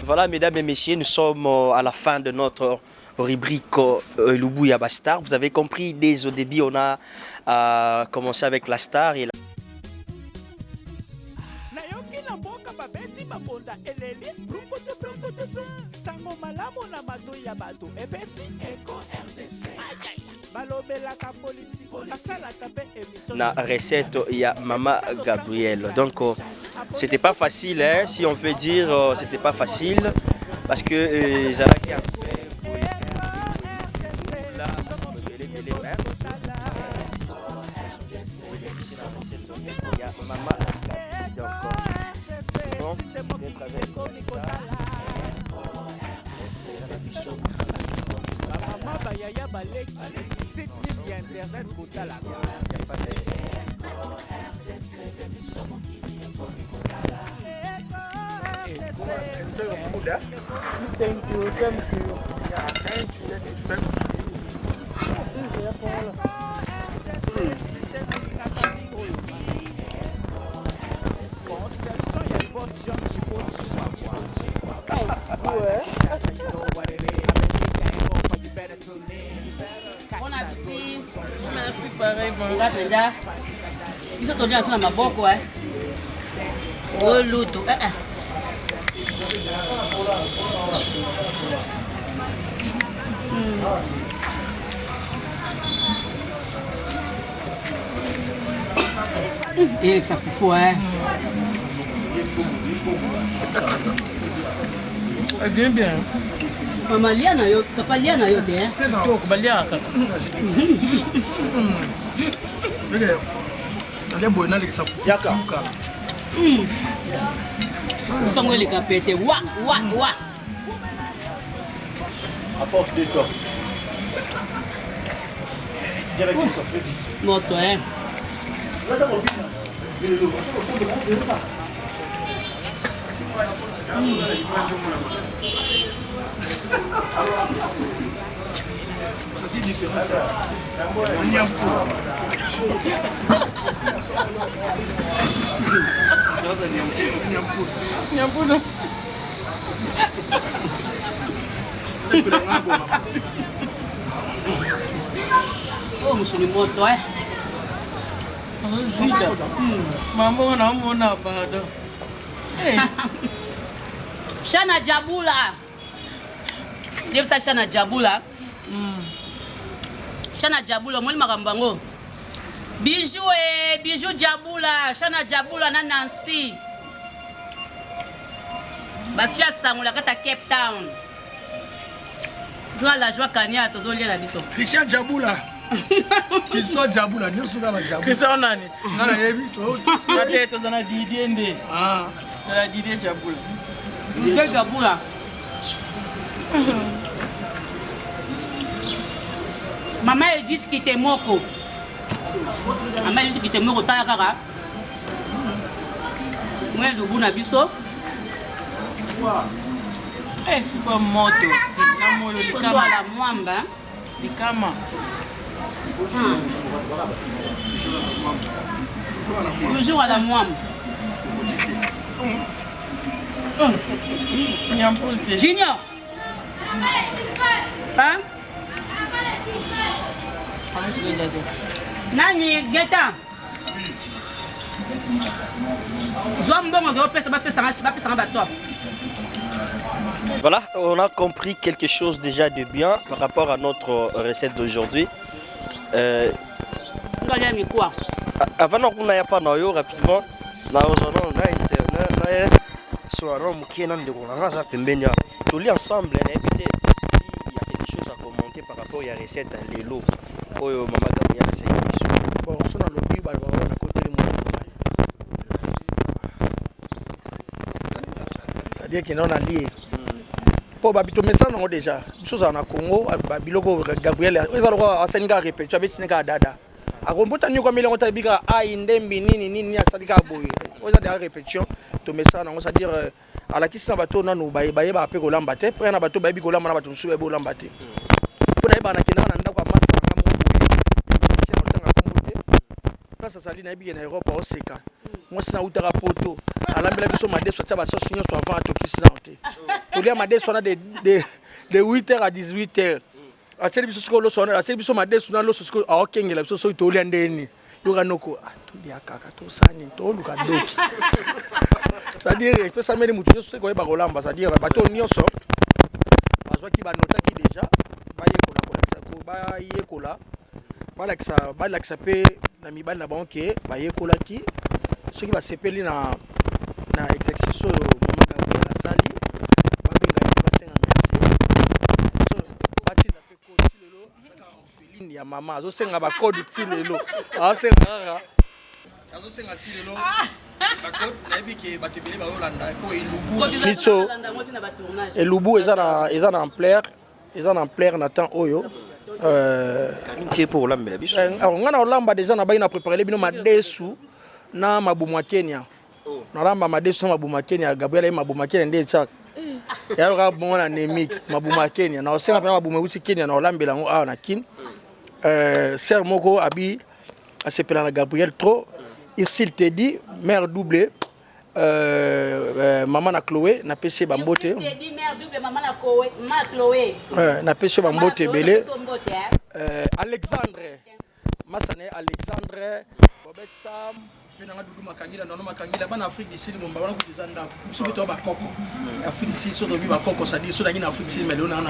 Voilà, mesdames et messieurs, nous sommes à la fin de notre rubrique Lubuya Bastar. Vous avez compris, dès au début, on a commencé avec la star et la... La recette, il y a Maman Gabrielle. Donc, c'était pas facile, hein, si on peut dire, c'était pas facile parce que Zalaki a fait. Merci, pareil, bon. Ils sont tournés sur ma boque, ouais. Oh, l'autre. Et ça foufou, hein. Bien, bien. Maman liana yo, papa liana yo te, hein. Tok baliaka. Ale boina le sa fufu ka. Sango le kapete, wa. À force de toi. Moto, hein. C'est une différence. On y a un Nyampuno. Oh, musuni moto, eh. Zida. Mambo na mona bado. Shana Jabula. Ndiye sa Shana Jabula. Shana Jabula moli makambango. Bijou Jabula, Shana Jabula na Nancy. Bafia sangola kata Cape Town. Zwa la joie kanya tozolia la biso. Christian Jabula. Christian Jabula, nous sommes dans Jabula. Christian nani? Nana yebi to. Ate to zana Didier nde. Ah. Tala Didier Jabula. Didier Jabula. Maman Edith Kitemoko. Maman Edith Kitemoko tala kaka. Moi ndugu na biso. Fufa moto. Namo yo likama. Koso ala mwamba. Likama. Toujours à la mwamba. Junior. Hein? Nani Geta? Voilà, on a compris quelque chose déjà de bien par rapport à notre recette d'aujourd'hui. Avant qu'on n'aille pas dans l'eau rapidement, tous les ensemble, il y a quelque chose à commenter par rapport à la recette les lots. Maman Gabriel, c'est une question. Bon, on a le but, on a côté le monde. C'est-à-dire qu'il y a un allié. Pour babito mais ça non déjà chose en Congo babiloko Gabriel ezaloko asenga répéter tu as besinga dada akombota nyoko mele ngota bika ai ndembi nini asalika boye oza de répétition to mais ça non ça dire à la kisina bato nanu baye ba pe ko lamba te pe na bato baye ko lamba na bato sube bo lamba te pona yeba na kina na ndako masa nga mo boye c'est no tanga kombote place sali na bi na Europe au seka moi sina utara poto alambela biso madeso tia baso sunyo so avant to kisina te Tolia madeso na de 8h à 18h. Ateli biso siko lo sona, ateli biso madeso na lo siko a okengela biso so tolia ndeni. Yoka noko tolia kaka to sani to luka doki. C'est-à-dire que ça mele mutu so ko ba kolamba, c'est-à-dire bato nyonso bazwa ki ba nota ki déjà ba yekola ba yekola ba laksa pe na mibali na banke ba yekola ki ceux qui va sepeli na exercice mama Gabriel la sali ya mama azosenga ba code tilelo asenga azosenga tilelo ba code na ebiki batebele ba Holanda ko elubu nitso elubu ezana ampleur na temps oyo qui pour lamba biso ngana olamba déjà na baina préparer bino madesu na mabumwa Kenya na lamba madesu na mabumwa Kenya Gabriel mabumwa Kenya ndé chak yalo ka mona anémique mabumwa Kenya na osenga pa mabumwa uti Kenya na olambela ngo awa na kin Serre Moko Abi à s'appeler Gabriel trop s'il te dit mère doublée maman na Chloé na PC Bambote s'il te dit mère doublée maman na Chloé na PC Bambote belé Alexandre Massané Alexandre Bobet Sam Fenanga Doudou Makangila non Makangila ban Afrique du Sud mon bana ko dizanda so bito ba koko Afrique du Sud so do bi ba koko ça dit so da ni Afrique du Sud mais on a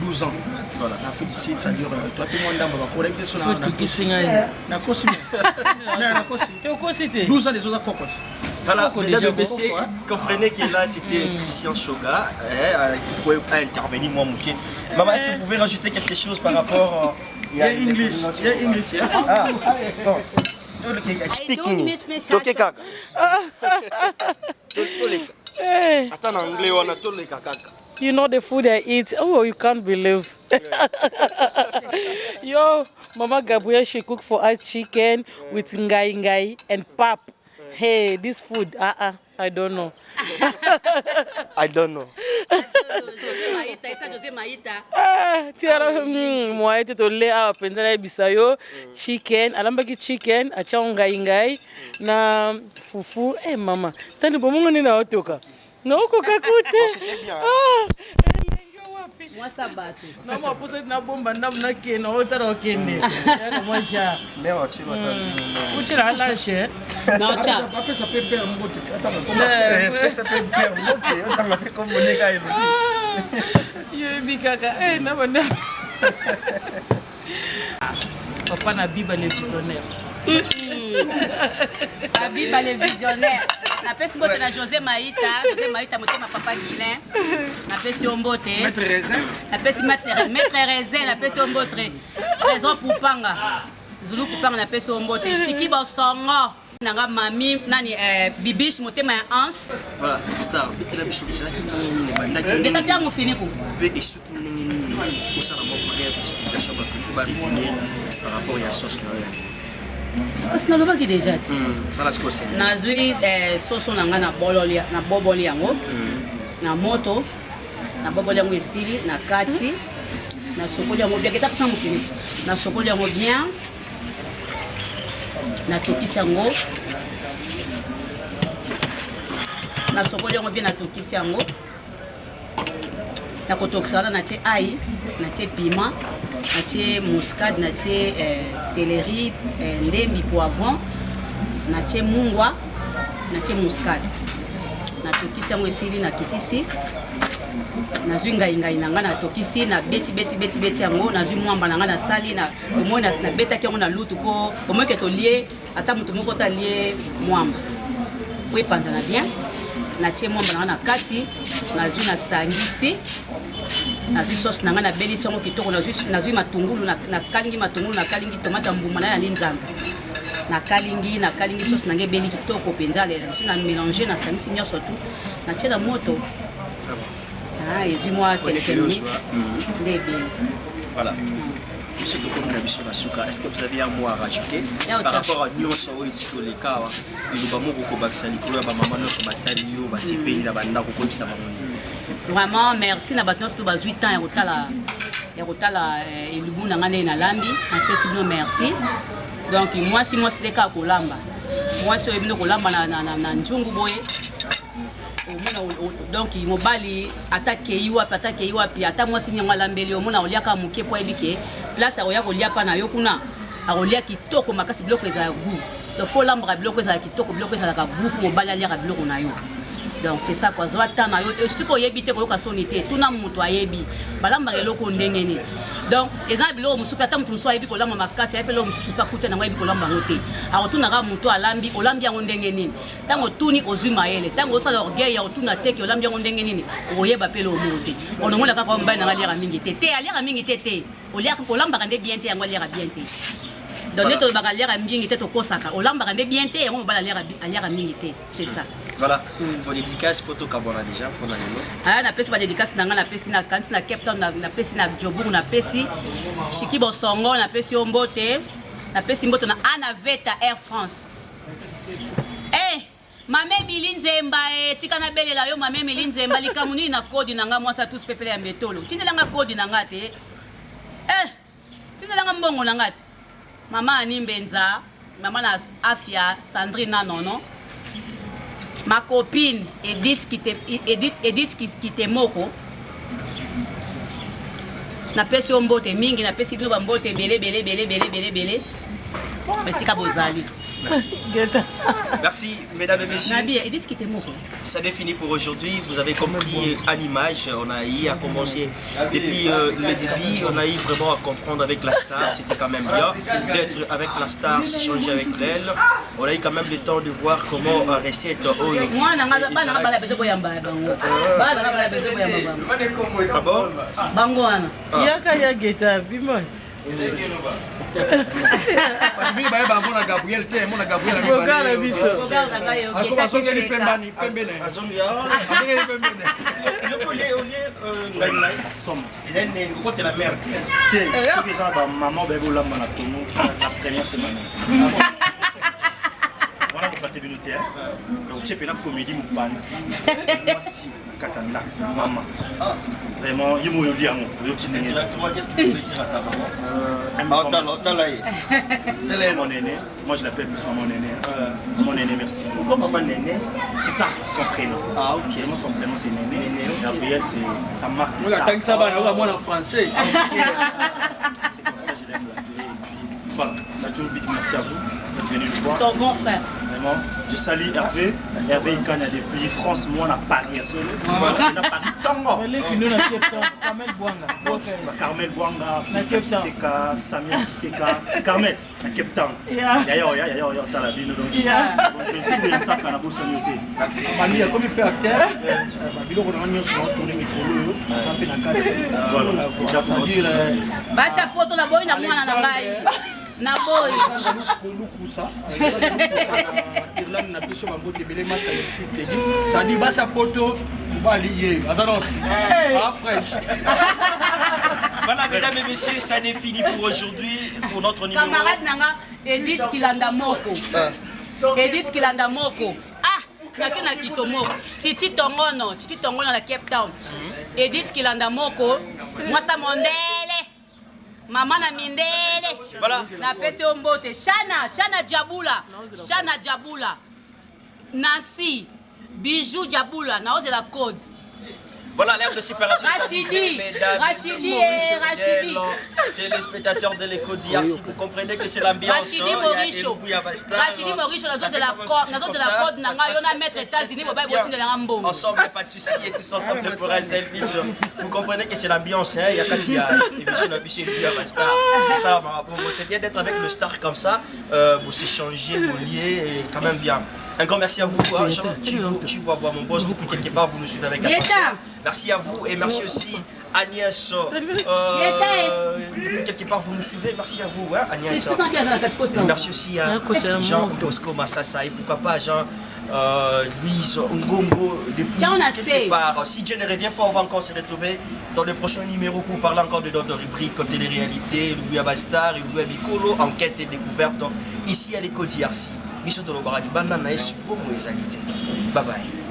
12 ans voilà na Afrique du Sud ça dure toi puis moi ndamba ba ko revite so na na kosi na kosi tu kosi 12 ans les autres koko. Voilà, mesdames et messieurs, comprenez que là c'était Christian Shoga qui pouvait intervenir moi Mouké. Maman, est-ce que vous pouvez rajouter quelque chose par rapport à English? Ah, bon. Speak English. Toke kaka. Attends en anglais on a tout les kaka. You know the food I eat. Oh, you can't believe. Yo, Mama Gabriel, she cook for us chicken with ngai and pap. Hey, this food, I don't know. I don't know. tiara moi ete tole awa mpenza nayebisa yo chicken alambaki chicken atia ngai na fufu mama tani bomongo nini naotoka naokoka kute Moi ça bateau. Non moi pour cette na bomba na kena otara okene. Moi ja. Mais on tire Uchi la lâche. Non cha. Après ça peut perdre mbote. Attends. Ça peut perdre mbote. Attends mais comme on est gars. Yo bikaka na bana. Papa na biba le visionnaire. La Bible les visionnaires. Na pesi mbote na José Maïta motema papa Guilin. Na pesi mbote. Maître Raisin. Na pesi maître Raisin na pesi mbote. Raison pour panga. Zulu kupanga na pesi mbote. Chiki bosongo. Nanga mami nani bibiche motema ya ans. Voilà, star, bete la biso bizaki ni bandaki. Ndeka bia mo fini ko. Pe esuki ni osala mo brève explication ba kusu ba retenir par rapport à sauce là. Parce que nalobaki déjà ça la scosse. nazwi soso nanga na boboli yango na moto na boboli yango esili na kati na sokoli yango bien keta pesa mokili na sokoli yango bien na tokisi yango na sokoli yango bien na tokisi yango na kotokisa wana natie ai natie piment natie muscade natie céleri ndembi poivron natie mungwa natie muscade natokisi yango esili nakitisi nazwi ngai nanga natokisi na beti yango nazwi mwamba nanga nasali na omoi nabetaki yango na lutu po omoi ke tolie ata moto moko talie mwamba po epanzana bien natie mwamba nanga na kati nazwi nasangisi nazwi sauce nanga nabelisi yango kitoko nazwi matungulu nakalingi matungulu nakalingi tomate ya mbuma na ya linzanza nakalingi sauce nanga ebeli kitoko mpenza lelo nazwi na mélanger nasangisi nyonso tu natie na moto ezwi mwa quelques minutes nde ebeli. Voilà. Monsieur Tokom Nabiso Nasuka, est-ce que vous avez un mot à rajouter par rapport à Nyonso Oitiko Lekawa, le Lubamoko Kobaksali, Kouaba Mamano Somatalio, Basipeli, la Banda Koko Bissamoni? Vraiment, merci na batons tout bas 8 ans ya kotala elubu na ngane na lambi un peu sinon merci. Donc moi si moi c'était ka kolamba. Moi si ebino kolamba na njungu boye. Donc mobali attaquer yiwa ata moi si nyanga lambeli omona oliaka muke po ebike place ya kolia pa na yo kuna akolia kitoko makasi biloko eza goût. Donc faut lambra biloko eza kitoko biloko eza ka goût pour mobali alia biloko na yo. Donc c'est ça quoi, zwatana yo ce ko yebi te ko ka sonité tuna mutu ayebi balamba eloko ndengeni. Donc ezana biloko mususu ata mutu mususu ayebi ko lamba makasi ayebi lo mususu pa kuta na yebi ko lamba ngote. Alors tuna ka mutu alambi olambi yango ndengeni. Tango tuni ozuma ele, tango sala orgueil ya tuna te ki olambi yango ndengeni oyeba pe lo mote. Onongola ka ko mba na liara mingi te. Te aliara mingi te. Olia ko lamba kande bien te yango aliara bien te. Donc neto ba aliara mingi te to kosaka. Olamba kande bien te yango ba aliara mingi te. C'est ça. Voilà, vos dédicaces pour tout Kabona déjà, pour la lélo. Ah, na pesi ba dédicace nanga na pesi na kanti na Cape Town na pesi na Jobourg na pesi Chiki Bosongo na pesi Ombote na pesi Mboto na Anaveta Air France. Mame Milinzemba tika na belela yo mame Milinzemba likamuni na kodi nanga mwasa tous pepele ya mbetolo. Tindelanga kodi nanga te. Tindelanga mbongo nanga te. Mama Animbenza, mama na Afia Sandrine nono. Ma copine Edith Kitemoko na pesi ombote mingi na pesi bino bambote belé merci kabozali. Merci mesdames et messieurs. Edith Kitemoko. Ça définit pour aujourd'hui. Vous avez compris en image. On a eu à commencer depuis le début. On a eu vraiment à comprendre avec la star. C'était quand même bien d'être avec la star, s'échanger avec elle. On a eu quand même le temps de voir comment recette. Ah bon? Bangoana. Yaka ya geta bimo. Mona Gabriel te, Mona Gabriel Bogala biso. Bogala songeli pembani, pembene. Azongia. Pembene. Ils côté la merde. C'est ça ba maman bébé la mana tomo la première semaine. Voilà vous faites minutes hein. Donc tu peux la comédie Mupanzi. Moi si Katana, maman. Vraiment, il m'a dit à moi. Exactement, qu'est-ce que tu veux dire à ta maman? Mon aîné, moi je l'appelle plus mon aîné. Mon aîné, merci. Pourquoi maman Néné? C'est ça, son prénom. Ah, ok. Vraiment, son prénom c'est Néné. Et Gabriel, c'est sa marque de On star. attend que ça va, moi en français. C'est comme ça que je l'aime l'appeler. Voilà, c'est toujours big merci à vous d'être venu nous voir. Ton grand frère. Vraiment, je salue Hervé. Hervé Ikanya depuis France, moi on a Paris à Solo. Voilà, on a Paris Tango. Carmel Bwanga, Seka, Samia Seka, Carmel, à Cape Town. D'ailleurs, t'as la ville donc. Je suis ça quand on a bossé au thé. Mali a comme fait acteur. Bilo on a mis sur tourner micro, ça fait la case. Voilà, ça dire Basa poto na boy na mwana na ngai. Na boy. Lukusa. Irlande na biso bango tebele masa ici te dit. Ça dit basa poto balié. Azana aussi. Ah fraîche. Voilà, mesdames et messieurs, ça n'est fini pour aujourd'hui, pour notre numéro. Camarade nanga Edith Kilanda Moko. Edith Kilanda Moko. Ah, nakena kitomoko. Titi Tongono na Cape Town. Edith Kilanda Moko. Moi ça mondele. Maman na mindele. Voilà. Na pese ombote. Shana Diaboula. Nancy. Bijou Diaboula. Na ose la code. Voilà l'ère de séparation. Rachidi, Rachidi. Téléspectateurs de l'écho d'IRC, vous comprenez que c'est l'ambiance. Rachidi Morisho, la zone de la code, on a mettre États-Unis, ensemble, pas de soucis, et tous ensemble pour un seul but. Vous comprenez que c'est l'ambiance. Il y a Katia, c'est bien d'être avec le star comme ça, pour s'échanger, vous lier, et quand même bien. Un grand merci à vous. Tu vois, mon boss, depuis quelque part, vous nous suivez avec attention. Merci à vous et merci aussi Agnès. Depuis quelque part, vous nous suivez. Merci à vous, hein, Agnès. Merci aussi à Jean Bosco Massassa et pourquoi pas Jean Louise Ngongo depuis quelque part. Si Dieu ne revient pas, on va encore se retrouver dans le prochain numéro pour parler encore de notre rubrique télé-réalité, le Gouya Bastar, le Gouya Bikolo, enquête et découverte ici à l'écho d'IRC. Biso to lo baradi banda na yesu pour les alités. Bye bye.